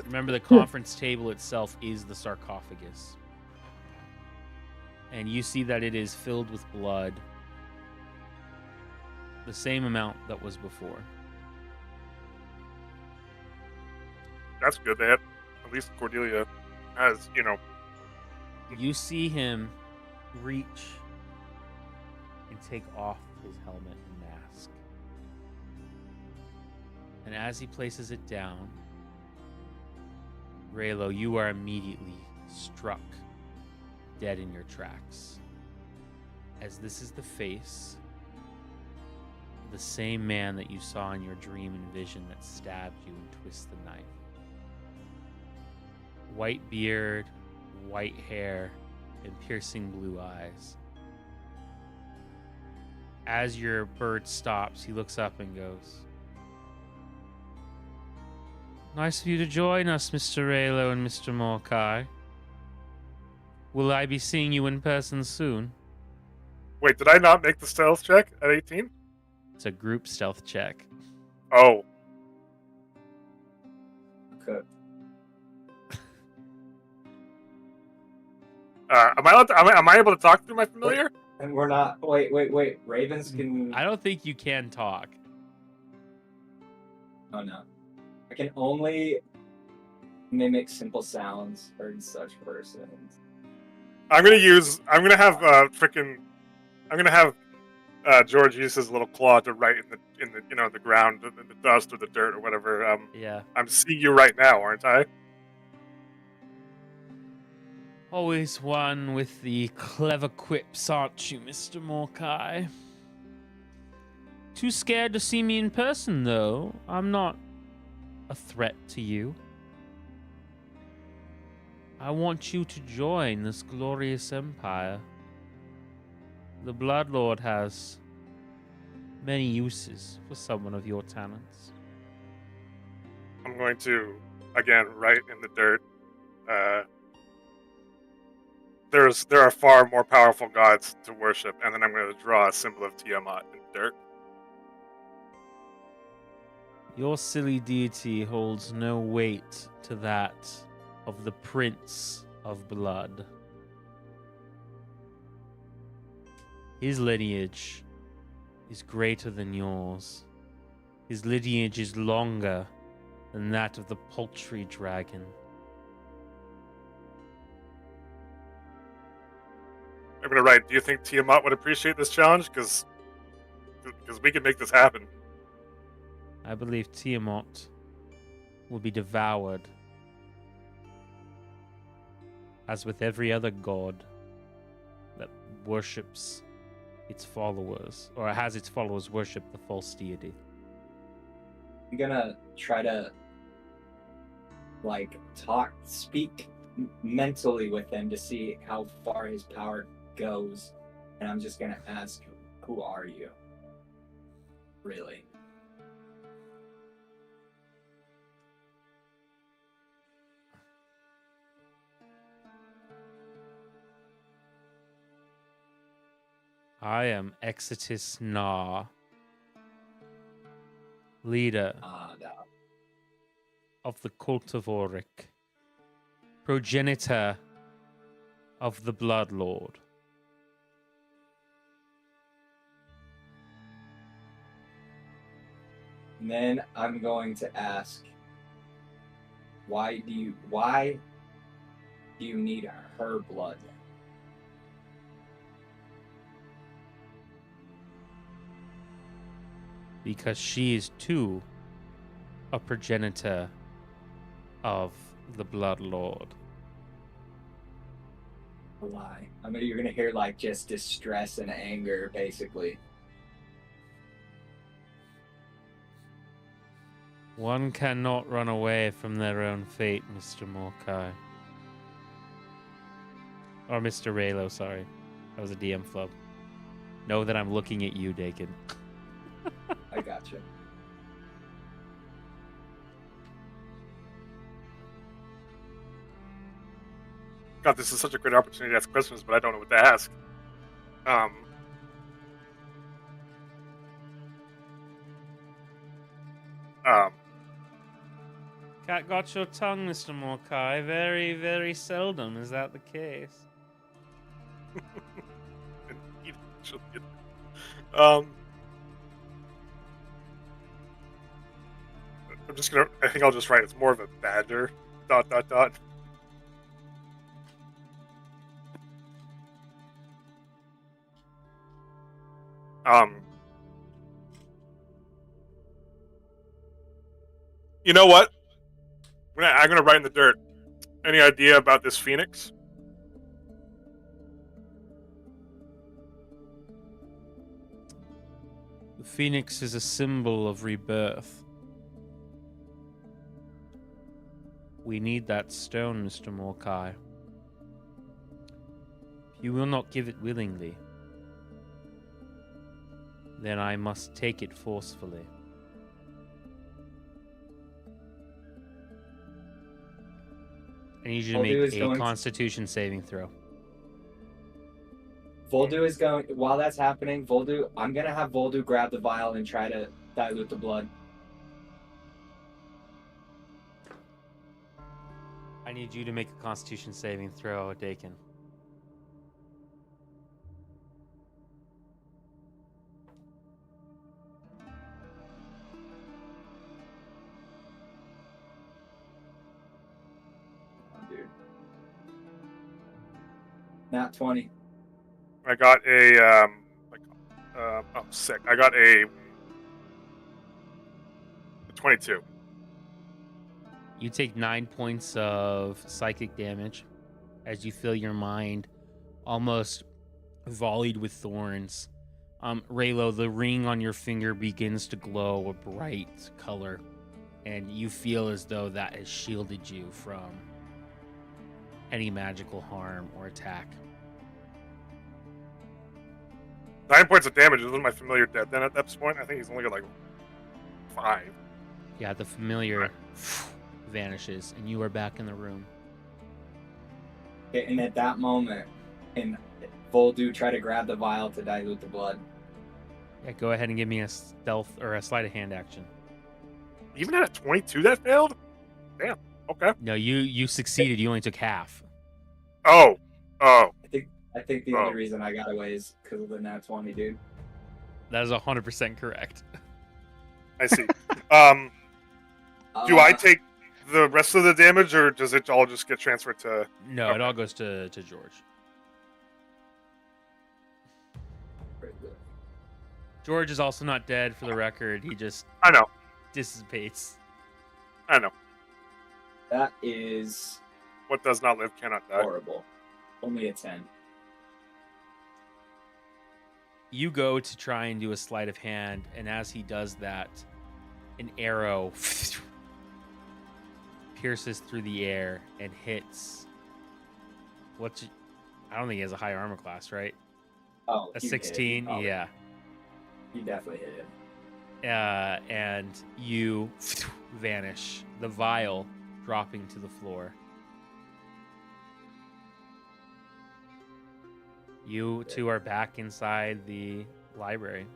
Remember, the conference table itself is the sarcophagus. And you see that it is filled with blood. The same amount that was before. That's good. That at least Cordelia has, You see him reach and take off his helmet and mask. And as he places it down, Raylo, you are immediately struck dead in your tracks. As this is the face of the same man that you saw in your dream and vision that stabbed you and twisted the knife. White beard, white hair, and piercing blue eyes. As your bird stops, he looks up and goes, "Nice of you to join us, Mr. Raylo and Mr. Morkai. Will I be seeing you in person soon?" Wait, did I not make the stealth check at 18? It's a group stealth check. Oh. Okay. Am I able to talk through my familiar? And we're not. Wait. Ravens can. I don't think you can talk. Oh no. I can only mimic simple sounds heard in such persons. I'm gonna have George use his little claw to write in the ground, the dust or the dirt or whatever. Yeah. I'm seeing you right now, aren't I? Always one with the clever quips, aren't you, Mr. Morkai? Too scared to see me in person, though. I'm not a threat to you. I want you to join this glorious empire. The Bloodlord has many uses for someone of your talents. I'm going to, again, write in the dirt. There are far more powerful gods to worship, and then I'm going to draw a symbol of Tiamat in the dirt. Your silly deity holds no weight to that of the Prince of Blood. His lineage is greater than yours. His lineage is longer than that of the paltry dragon. I'm going to write, do you think Tiamat would appreciate this challenge? Because we can make this happen. I believe Tiamat will be devoured, as with every other god that worships its followers, or has its followers worship the false deity. I'm gonna try to speak mentally with him to see how far his power goes, and I'm just gonna ask, who are you? Really? I am Exitus Na, leader No. of the cult of Auric, progenitor of the Bloodlord. And then I'm going to ask, why do you need her blood? Because she is too a progenitor of the Bloodlord. A lie. I mean, you're gonna hear just distress and anger, basically. One cannot run away from their own fate, Mr. Morkai. Or Mr. Raylo, sorry. That was a DM flub. Know that I'm looking at you, Dakin. I gotcha. God, this is such a great opportunity to ask questions, but I don't know what to ask. Cat got your tongue, Mr. Morkai. Very, very seldom is that the case. I'm just gonna. I think I'll just write. It's more of a badger. ... You know what? I'm gonna write in the dirt. Any idea about this phoenix? The phoenix is a symbol of rebirth. We need that stone, Mr. Morkai. If you will not give it willingly, then I must take it forcefully. I need you to make a Constitution saving throw. Voldu is going. While that's happening, I'm gonna have Voldu grab the vial and try to dilute the blood. I need you to make a Constitution saving throw, Dakin. Dude. Nat 20. I got a sick. I got a 22. You take 9 points of psychic damage as you feel your mind almost volleyed with thorns. Raylo, the ring on your finger begins to glow a bright color, and you feel as though that has shielded you from any magical harm or attack. 9 points of damage. Isn't my familiar dead then at this point? I think he's only got like 5. Yeah, the familiar vanishes, and you are back in the room. And at that moment, and Voldu try to grab the vial to dilute the blood. Yeah, go ahead and give me a stealth or a sleight of hand action. Even at a 22 that failed? Damn. Okay. No, you succeeded. You only took half. Oh. I think the only reason I got away is because of the nat 20, dude. That is 100% correct. I see. Do I take the rest of the damage, or does it all just get transferred to... No, Okay. It all goes to George. George is also not dead, for the record. He just... I know. Dissipates. I know. That is... What does not live cannot die. Horrible. Only a 10. You go to try and do a sleight of hand, and as he does that, an arrow pierces through the air and hits. I don't think he has a high armor class, right? Oh, a 16, yeah. You definitely hit it. And you vanish. The vial dropping to the floor. You two are back inside the library.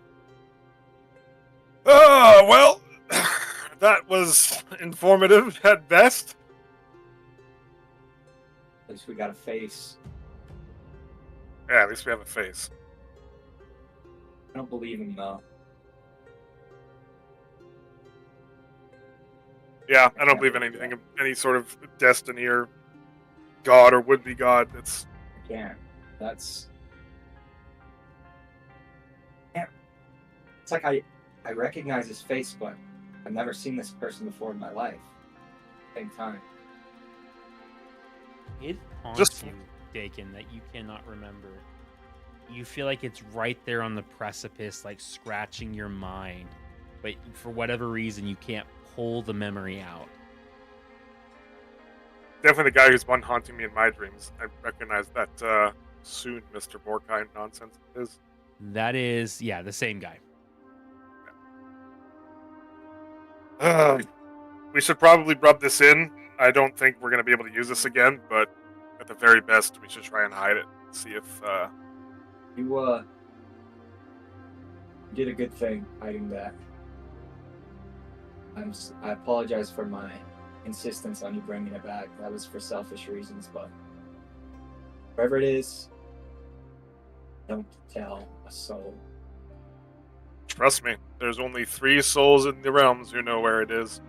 Oh, well, that was informative at best. At least we got a face. Yeah, at least we have a face. I don't believe him, though. Yeah, I don't believe in anything, any sort of destiny or god or would-be god. That's... I can't. That's... It's like I recognize his face, but I've never seen this person before in my life. Same time. It haunts you, Dakin, that you cannot remember. You feel like it's right there on the precipice, like scratching your mind. But for whatever reason, you can't pull the memory out. Definitely the guy who's been haunting me in my dreams. I recognize that soon Mr. Borkheim nonsense is. That is, yeah, the same guy. We should probably rub this in. I don't think we're going to be able to use this again, but at the very best, we should try and hide it. See if You did a good thing hiding that. I apologize for my insistence on you bringing it back. That was for selfish reasons, but wherever it is, don't tell a soul. trust me. There's only 3 souls in the realms who know where it is.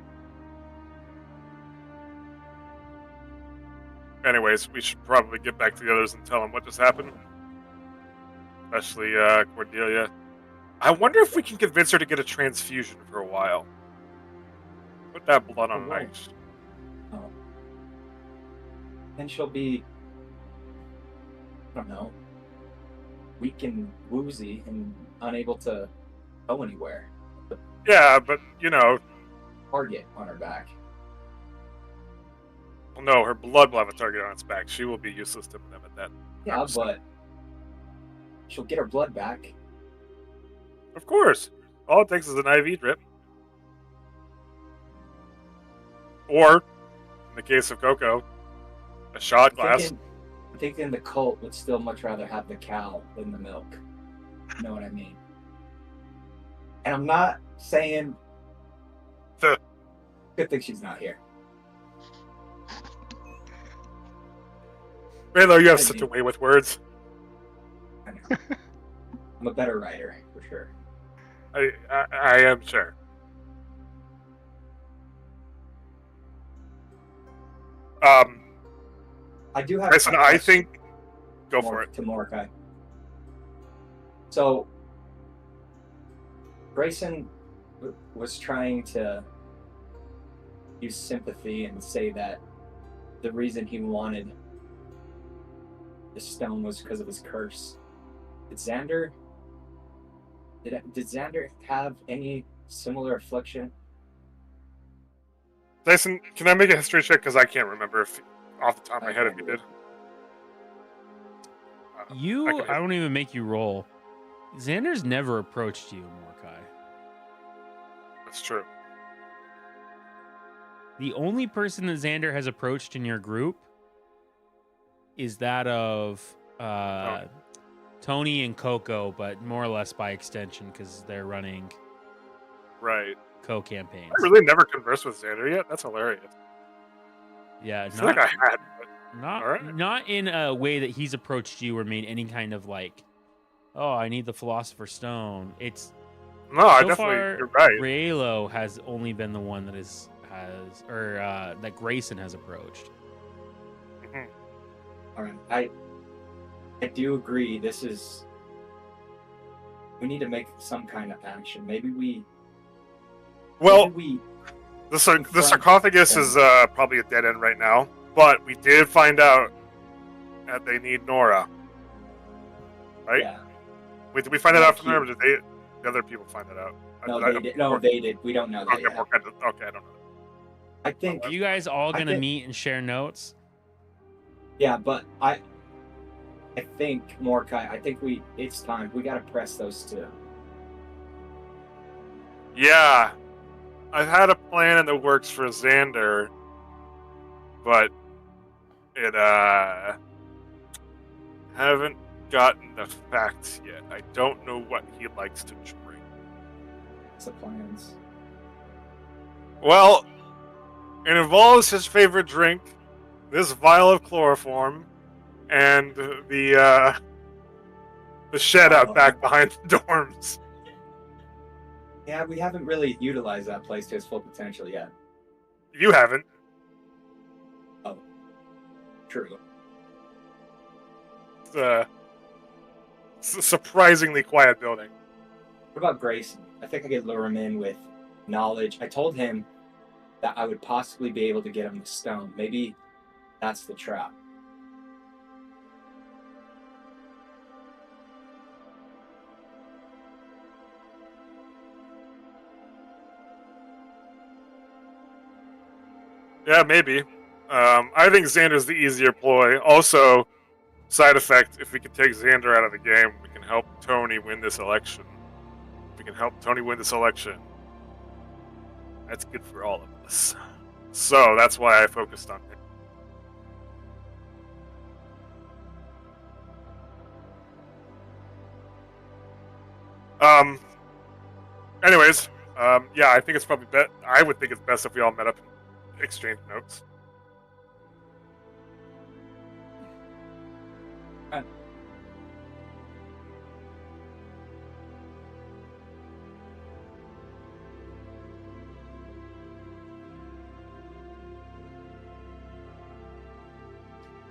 Anyways, we should probably get back to the others and tell them what just happened. Especially Cordelia. I wonder if we can convince her to get a transfusion for a while. Put that blood on For what? ice. Oh. Then she'll be, I don't know, weak and woozy and unable to go anywhere. Yeah, but, you know, Target on her back. well, no, her blood will have a target on its back. She will be useless to them at that. Yeah, but she'll get her blood back. Of course. All it takes is an IV drip. Or, in the case of Coco, a shot glass. I'm thinking the cult would still much rather have the cow than the milk. You know what I mean? And I'm not saying good thing she's not here. Raylo, you have such a way with words. I know. I'm a better writer, for sure. I am sure. I do have Grayson, a I question think... Go for it. to Mordecai. So, Grayson was trying to use sympathy and say that the reason he wanted the stone was because of his curse. Did Xander have any similar affliction? Jason, can I make a history check? Because I can't remember if, off the top of my head if you did. I don't even make you roll. Xander's never approached you, Mordecai. That's true. The only person that Xander has approached in your group is that of Tony and Coco, but more or less by extension because they're running Right. co-campaigns. I really never conversed with Xander yet. That's hilarious. Yeah, I feel like I had, but alright. not in a way that he's approached you or made any kind of like, oh, I need the Philosopher's Stone. It's no, I so definitely. far, You're right. Raylo has only been the one that that Grayson has approached. Mhm. All right, I do agree. We need to make some kind of action. Maybe Well, we the sarcophagus is probably a dead end right now, but we did find out that they need Nora. Right? Yeah. Wait, did we find that Not out from her, or you. did the other people find that out? No, they did. No, they did. We don't know that Okay, yet. okay, I don't know. I think. Are you guys all I gonna think- meet and share notes? Yeah, but I think Mordecai. I think it's time. We gotta press those two. Yeah, I've had a plan in the works for Xander, but it haven't gotten the facts yet. I don't know what he likes to drink. It's the plans. Well, it involves his favorite drink, this vial of chloroform, and the shed out back behind the dorms. Yeah, we haven't really utilized that place to its full potential yet. You haven't. True. It's a surprisingly quiet building. What about Grayson? I think I could lure him in with knowledge. I told him that I would possibly be able to get him the stone. Maybe that's the trap. Yeah, maybe. I think Xander's the easier ploy. Also, side effect, if we can take Xander out of the game, we can help Tony win this election. If we can help Tony win this election, that's good for all of us. So, that's why I focused on him. Um. Anyways, yeah, I think it's probably I would think it's best if we all met up and exchanged notes.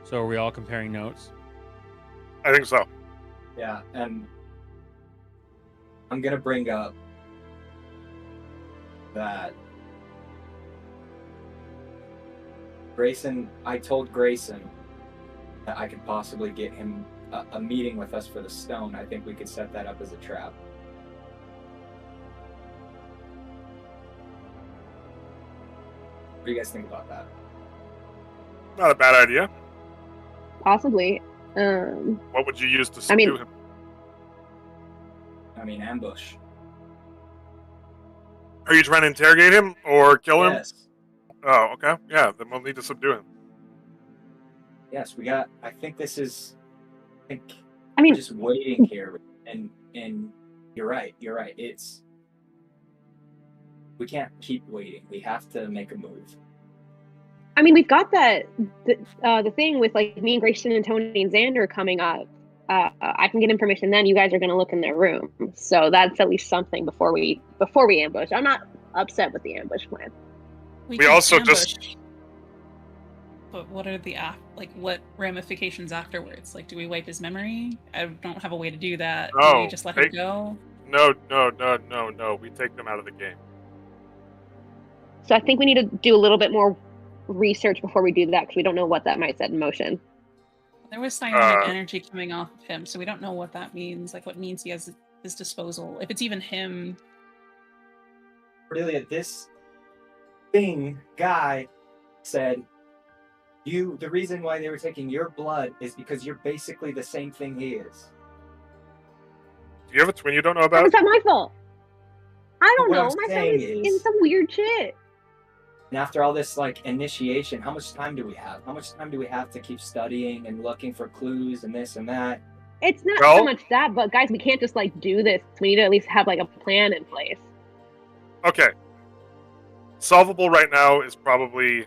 So are we all comparing notes? I think so. Yeah, and I'm gonna bring up that Grayson. I told Grayson that I could possibly get him a meeting with us for the stone. I think we could set that up as a trap. What do you guys think about that? Not a bad idea. Possibly. What would you use to I mean- subdue him? I mean, ambush. Are you trying to interrogate him or kill him? Yes. Oh, okay. Yeah, then we'll need to subdue him. Yes, we got. I think this is. I think I mean, we're just waiting here, and you're right. You're right. It's. We can't keep waiting. We have to make a move. I mean, we've got the thing with like me and Grayson and Tony and Xander coming up. I can get information then. You guys are going to look in their room, so that's at least something before we ambush. I'm not upset with the ambush plan. We can also ambush, But what are the what ramifications afterwards? Like, do we wipe his memory? I don't have a way to do that. Do No, we just let him go? No. We take them out of the game. So I think we need to do a little bit more research before we do that because we don't know what that might set in motion. There was psionic energy coming off of him, so we don't know what that means. Like, what means he has at his disposal. If it's even him. Cordelia, this guy said, the reason why they were taking your blood is because you're basically the same thing he is. Do you have a twin you don't know How about? is that my fault? I don't What know. I'm My saying family's is- in some weird shit. And after all this initiation, how much time do we have? How much time do we have to keep studying and looking for clues and this and that? It's not Well- so much that, but guys, we can't just do this. We need to at least have a plan in place. Okay. Solvable right now is probably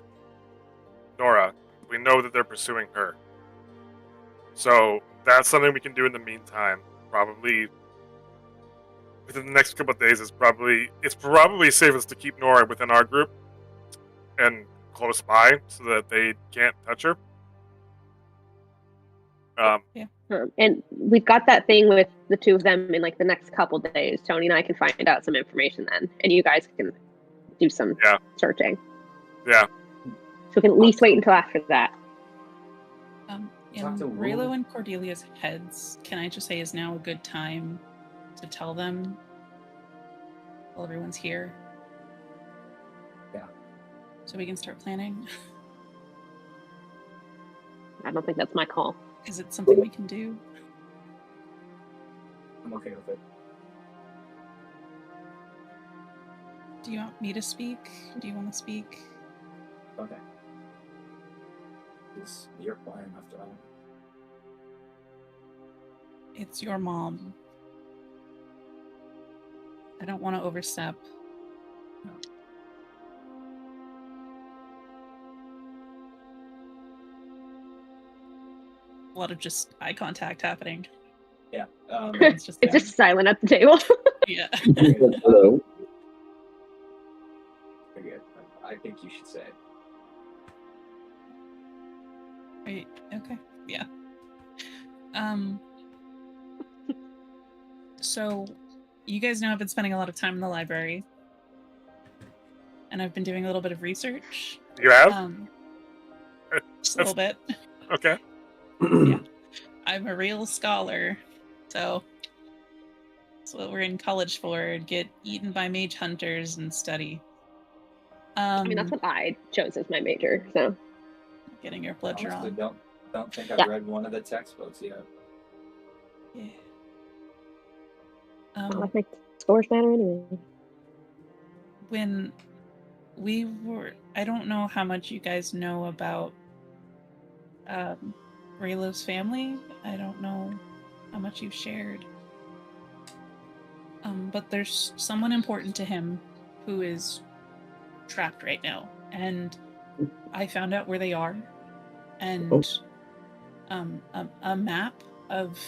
Nora. We know that they're pursuing her. So that's something we can do in the meantime. Probably within the next couple of days it's probably safest to keep Nora within our group and close by so that they can't touch her. And we've got that thing with the two of them in the next couple days. Tony and I can find out some information then, and you guys can do some searching. Yeah. So we can at least wait until after that. In Talk to Raylo Wu. and Cordelia's heads, can I just say is now a good time to tell them while everyone's here? Yeah. So we can start planning? I don't think that's my call. Is it something we can do? I'm okay with it. Do you want me to speak? Do you want to speak? Okay. It's your plan after all. It's your mom. I don't want to overstep. No. A lot of just eye contact happening. Yeah. It's just, It's just silent at the table. yeah. Hello. Very good. I think you should say it. Right. Okay. Yeah. So, you guys know I've been spending a lot of time in the library, and I've been doing a little bit of research. You have? Just a little bit. Okay. I'm a real scholar, so that's what we're in college for. Get eaten by mage hunters and study. I mean, that's what I chose as my major. So Getting your blood Honestly, drawn. don't think I've Yeah. read one of the textbooks yet. Yeah. not like my scores matter anyway. When we were, I don't know how much you guys know about Raylo's family. I don't know how much you've shared. But there's someone important to him who is trapped right now, and I found out where they are, and a map of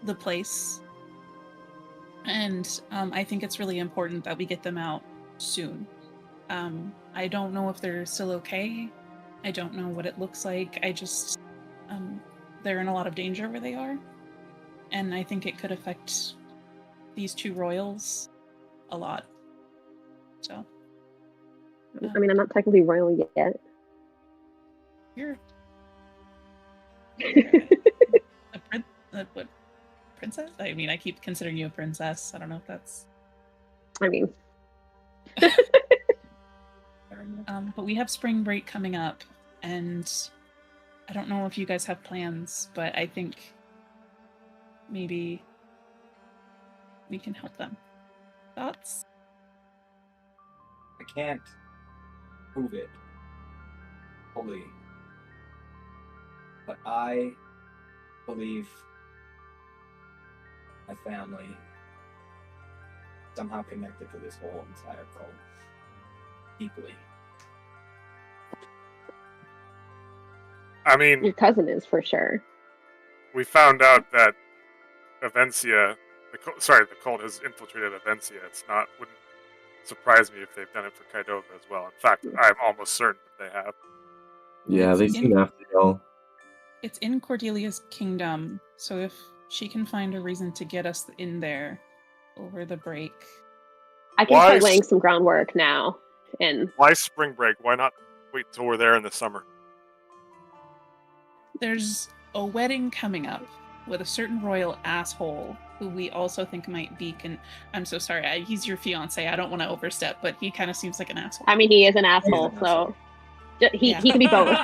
the place, and I think it's really important that we get them out soon. I don't know if they're still okay. I don't know what it looks like. I just they're in a lot of danger where they are, and I think it could affect these two royals a lot. So I mean, I'm not technically royal yet. you're what, princess? I mean, I keep considering you a princess. I don't know if that's. I mean, but we have spring break coming up, and I don't know if you guys have plans, but I think maybe we can help them. Thoughts? I can't prove it fully, but I believe my family somehow connected to this whole entire cult deeply. I mean, your cousin is for sure. we found out that Avencia, the cult has infiltrated Avencia. Wouldn't surprise me if they've done it for Kaidova as well. In fact, I'm almost certain that they have. Yeah, they seem after y'all. It's in Cordelia's kingdom, so if she can find a reason to get us in there over the break. I can start laying some groundwork now. And why spring break? Why not wait till we're there in the summer? There's a wedding coming up with a certain royal asshole who we also think might be I'm so sorry, he's your fiance. I don't want to overstep, but he kind of seems like an asshole. I mean, he is an asshole, so he can be both.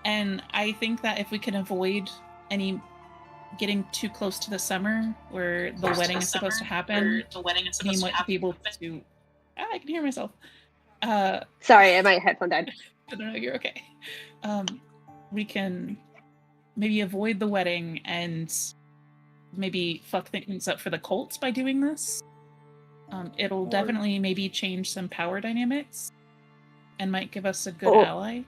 And I think that if we can avoid any getting too close to the summer where the wedding is supposed to happen, we might be able to. I can hear myself. Sorry, my headphone died. No, you're okay. We can maybe avoid the wedding and maybe fuck things up for the cults by doing this. It'll definitely maybe change some power dynamics and might give us a good ally.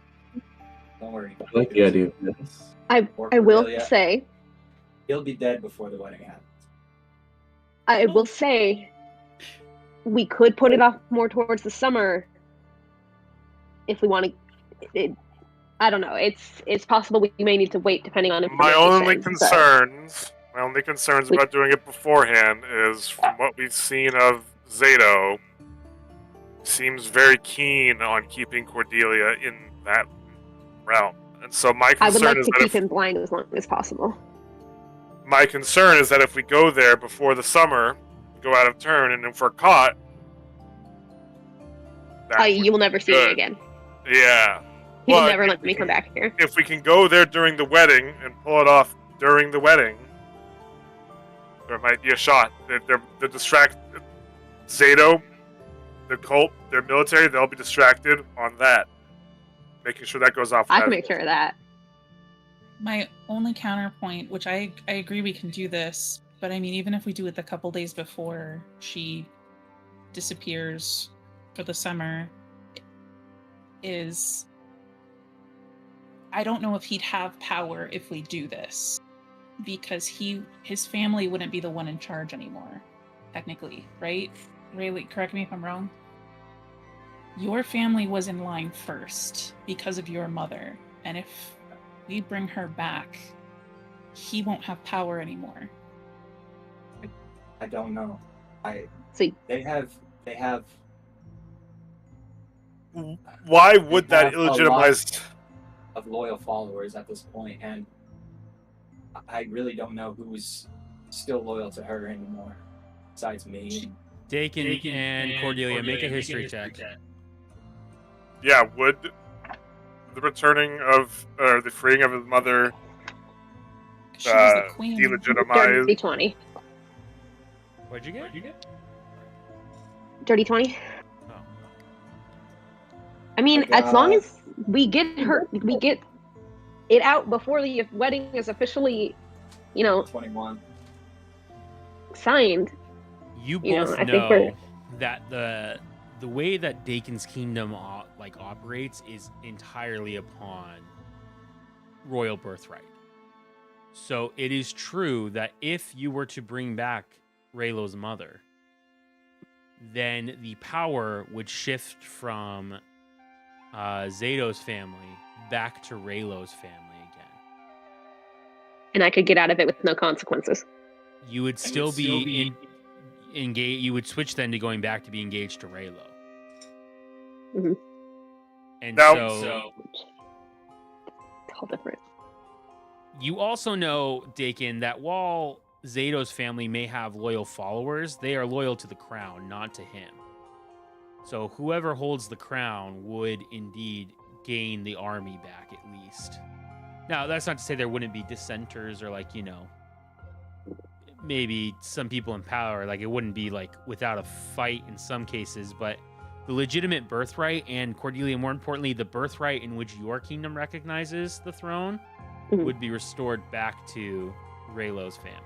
Don't worry. I like the idea of this. I will say, he'll be dead before the wedding happens. I will say, we could put it off more towards the summer if we want to. I don't know. It's possible we may need to wait depending on information. My only concerns about doing it beforehand is from what we've seen of Zato, seems very keen on keeping Cordelia in that realm. And so my concern I would like is to that keep him blind as long as possible. My concern is that if we go there before the summer, go out of turn, and if we're caught, you will never see me again. Yeah. You'll never let me come back here. If we can go there during the wedding and pull it off during the wedding, there might be a shot. They're distracted. Zato, the cult, their military, they'll be distracted on that. Making sure that goes off. I can make sure of that. My only counterpoint, which I agree we can do this, but I mean, even if we do it the couple days before she disappears for the summer, is I don't know if he'd have power if we do this, because his family wouldn't be the one in charge anymore, technically, right? Really, correct me if I'm wrong. Your family was in line first because of your mother, and if we bring her back, he won't have power anymore. I don't know. See, they have. Why would that illegitimize of loyal followers at this point, and I really don't know who's still loyal to her anymore besides me. Dakin and Cordelia, make a history check. Yeah, would the returning of the freeing of his mother She was the queen. delegitimize? Dirty 20. What'd you get? Dirty 20. Oh. I mean, as long as we get it out before the wedding is officially, 21. signed, You You know, both I think we're- know that the way that Dakin's kingdom operates is entirely upon royal birthright. So it is true that if you were to bring back Raylo's mother, then the power would shift from Zato's family back to Raylo's family again. and I could get out of it with no consequences. You would still be engaged. You would switch then to going back to be engaged to Raylo. Mhm. And Now- so It's all different. you also know, Dakin, that while Zato's family may have loyal followers, they are loyal to the crown, not to him. So whoever holds the crown would indeed gain the army back at least. Now, that's not to say there wouldn't be dissenters or maybe some people in power. Like, it wouldn't be without a fight in some cases, but the legitimate birthright, and Cordelia, more importantly, the birthright in which your kingdom recognizes the throne, Mhm. would be restored back to Raylo's family.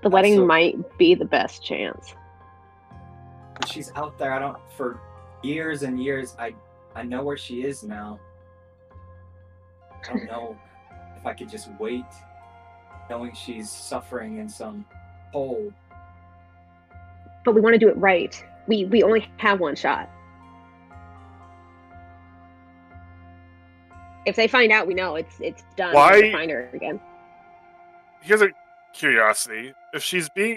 The wedding Also- might be the best chance. But she's out there. For years and years, I know where she is now. I don't know if I could just wait, knowing she's suffering in some hole. But we want to do it right. We only have one shot. If they find out, we know it's done. Why- We have to find her again. Here's a curiosity: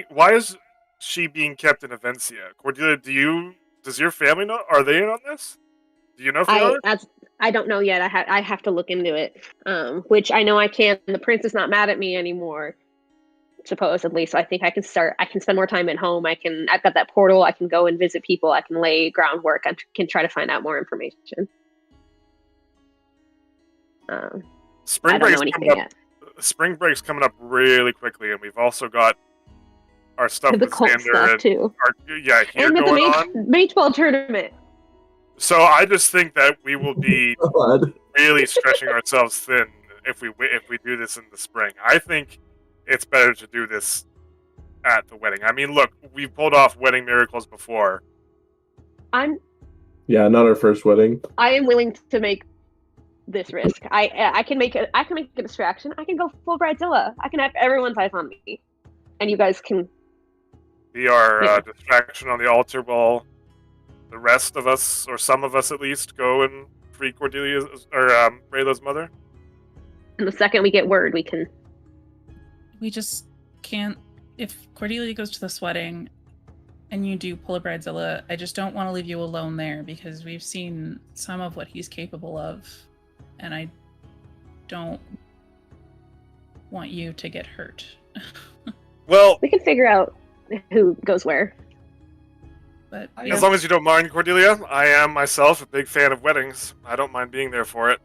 why is she being kept in Avencia? Cordelia, does your family know? Are they in on this? Do you know if they are? I don't know yet. I have to look into it. Which I know I can. The prince is not mad at me anymore, supposedly. So I think I can spend more time at home. I've got that portal. I can go and visit people. I can lay groundwork. I can try to find out more information. Spring I don't break's know anything coming up. yet. Spring break's coming up really quickly, and we've also got our stuff The with cult Xander stuff and too, here and with going the on. May 12 tournament. So I just think that we will be God. really stretching ourselves thin if we do this in the spring. I think it's better to do this at the wedding. I mean, look, we've pulled off wedding miracles before. Yeah, not our first wedding. I am willing to make this risk. I can make a distraction. I can go full Bridezilla. I can have everyone's eyes on me, and you guys can. Be our Yeah. distraction on the altar while the rest of us, or some of us at least, go and free Cordelia's or Rayla's mother. And the second we get word, we can. We just can't. If Cordelia goes to this wedding and you do pull a Bridezilla, I just don't want to leave you alone there because we've seen some of what he's capable of. And I don't want you to get hurt. Well, We can figure out who goes where. But As as long as you don't mind, Cordelia, I am myself a big fan of weddings. I don't mind being there for it.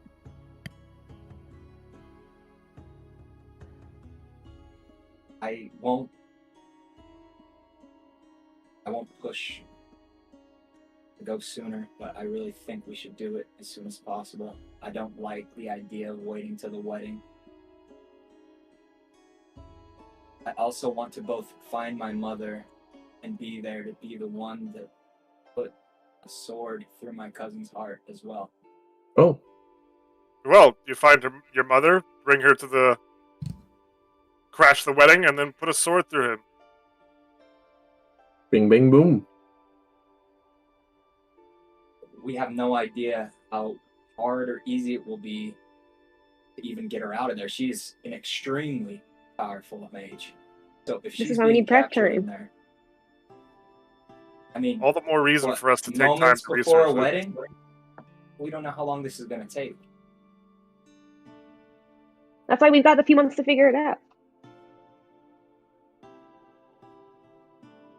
I won't push to go sooner, but I really think we should do it as soon as possible. I don't like the idea of waiting till the wedding. I also want to both find my mother and be there to be the one that put a sword through my cousin's heart as well. Oh, Well, you find your mother, bring her to crash the wedding, and then put a sword through him. bing, bing, boom. We have no idea how hard or easy it will be to even get her out of there. She's an extremely powerful mage. So if she's is why we being need prep captured in time. there, I mean, All the more reason what, for us to take time moments to before a research it. wedding, we don't know how long this is going to take. That's why we've got a few months to figure it out.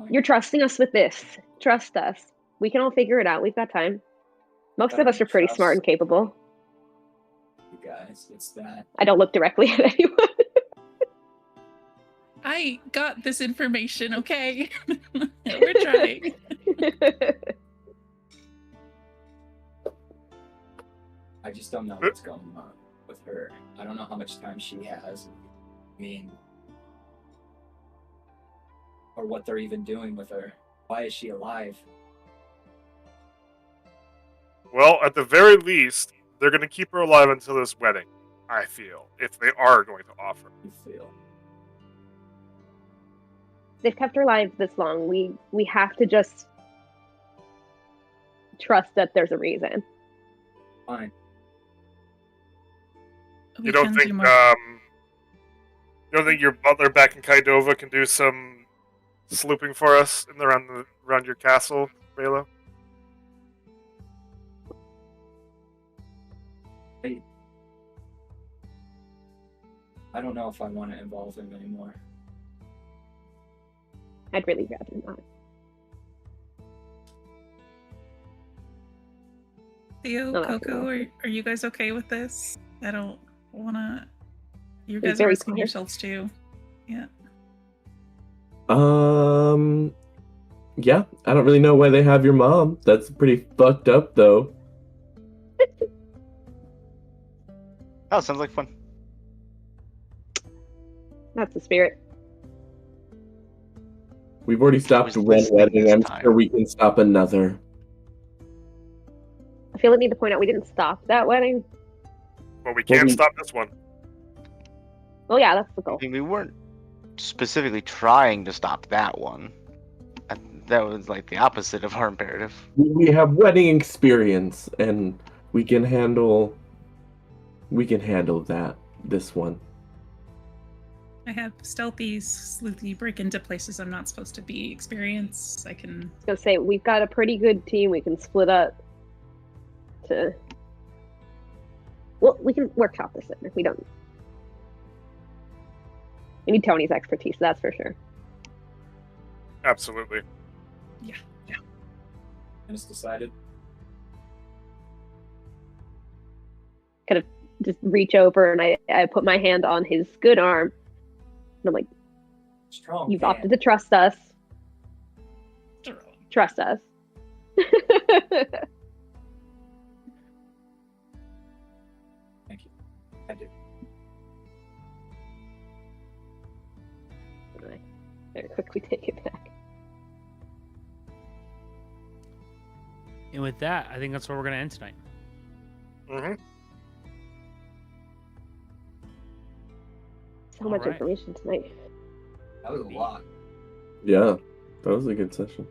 You're trusting us with this. Trust us. We can all figure it out. We've got time. Most of us are pretty smart and capable. You guys, it's that. I don't look directly at anyone. I got this information, okay? We're trying. I just don't know what's going on with her. I don't know how much time she has. I mean, or what they're even doing with her. Why is she alive? Well, at the very least, they're going to keep her alive until this wedding, I feel, if they are going to offer. You feel? They've kept her alive this long. We have to just trust that there's a reason. Fine. You don't think your butler back in Kaidova can do some slooping for us around your castle, Raylo? I don't know if I want to involve him anymore. I'd really rather not. Theo, No, Coco, no. are you guys okay with this? I don't wanna. You It's guys are very risking clear. yourselves too. Yeah. Yeah, I don't really know why they have your mom. That's pretty fucked up, though. Oh, sounds like fun. That's the spirit. We've already stopped was one listening wedding. this I'm time. sure we can stop another. I feel like we need to point out we didn't stop that wedding. But we can stop this one. Oh yeah, that's the I goal. mean, we weren't specifically trying to stop that one. That was like the opposite of our imperative. We have wedding experience, and we can handle that. This one. I have stealthy, sleuthy break into places I'm not supposed to be experience. I can. I was gonna say we've got a pretty good team. We can split up to. Well, we can workshop this in if we don't. We need Tony's expertise, that's for sure. Absolutely. Yeah. And it's decided. Just reach over and I put my hand on his good arm. And I'm like, Strong. you've hand. opted to trust us. Trust us. Thank you. I do. And I very quickly take it back. And with that, I think that's where we're going to end tonight. Mm-hmm. So much Alright. information tonight. That was a lot. Yeah, that was a good session.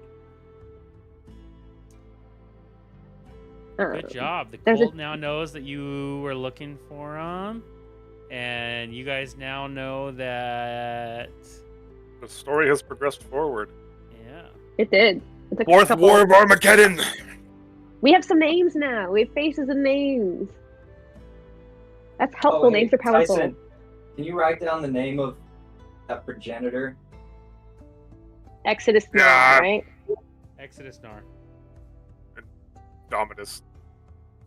Good job. The there's a- cult now knows that you were looking for him. And you guys now know that... The story has progressed forward. Yeah. It did. It took a Fourth couple- War of Armageddon! We have some names now. We have faces and names. That's helpful. Oh, hey, Names are powerful. Tyson, can you write down the name of that progenitor? Exodus now, Yeah. right? Exodus Nar. Dominus.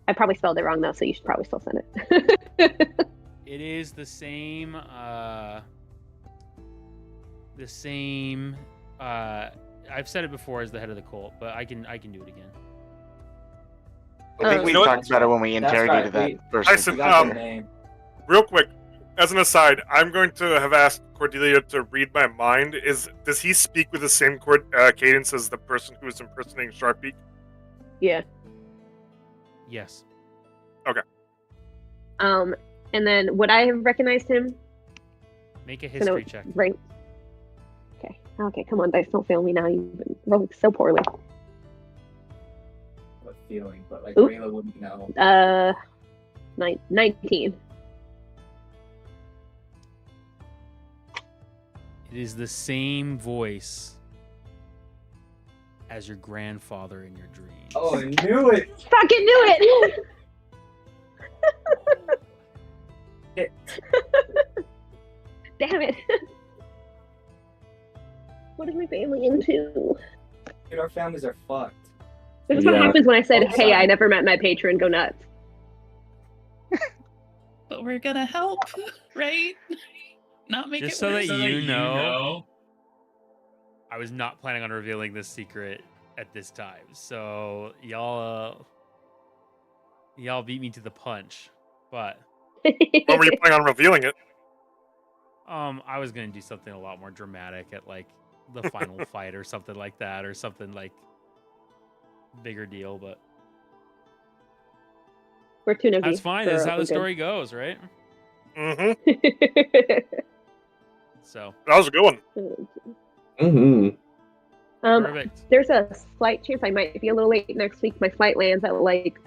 I probably spelled it wrong though, so you should probably still send it. It is the same, I've said it before as the head of the cult, but I can do it again. I think we You know talked about it when we That's interrogated right, that person. Tyson, You got the Um, name. Real quick, as an aside, I'm going to have asked Cordelia to read my mind. Does he speak with the same cadence as the person who is impersonating Sharpbeak? Yeah. Yes. And then would I have recognized him? Make a So history no, check. Right. Okay. Okay, come on, dice, don't fail me now. You've been rolling so poorly. What feeling? But like Oop. Rayla wouldn't know. 19. It is the same voice as your grandfather in your dreams. Oh, I knew it. Fucking knew it! Damn it. What is my family into? Dude, our families are fucked. This is what Yeah. happens when I said, Oh, hey, I sorry. never met my patron, go nuts. But we're gonna help, right? Not make Just it so worse. that you know, I was not planning on revealing this secret at this time. So y'all beat me to the punch. But When were you planning on revealing it? I was gonna do something a lot more dramatic at like the final fight or something like that, or something like bigger deal. But We're too that's fine. That's how the story goes, right? So That was a good one. Perfect. There's a slight chance I might be a little late next week. My flight lands at like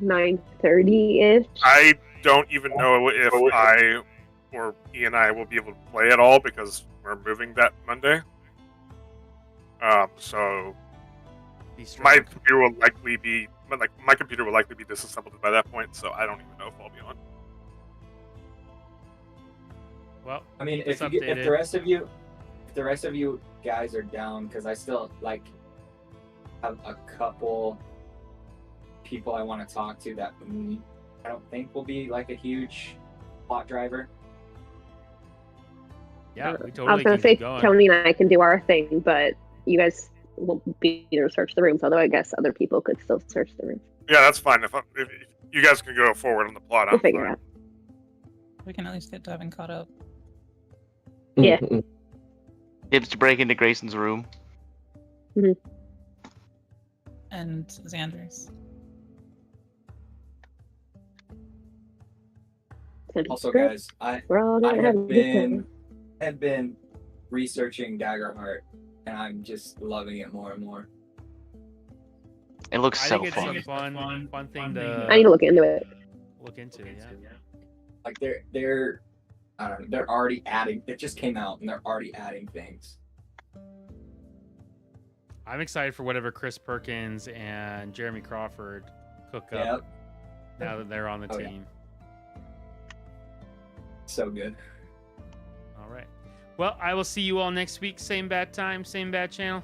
9:30 ish. I don't even know if I or E and I will be able to play at all because we're moving that Monday. So Be strong. my computer will likely be disassembled by that point. So I don't even know if I'll be on. Well, I mean, it's if updated. the rest of you guys are down, because I still like have a couple people I want to talk to that I don't think will be like a huge plot driver. Yeah, we I was totally gonna can say keep going. Tony and I can do our thing, but you guys won't be able to search the rooms. Although I guess other people could still search the rooms. Yeah, that's fine. If you guys can go forward on the plot, We'll I'm figure it fine. out. We can at least get Devin caught up. Yeah. Gibbs to break into Grayson's room. And Xander's. Also, guys, We're all I gonna have a good time. have been researching Daggerheart, and I'm just loving it more and more. It looks I so think it's fun. a fun thing to I need to look into it. look into. Yeah. Like they're I don't know, they're already adding. It just came out, and they're already adding things. I'm excited for whatever Chris Perkins and Jeremy Crawford cook up Yep. now that they're on the Oh, yeah. team. So good. All right. Well, I will see you all next week. Same bad time, same bad channel.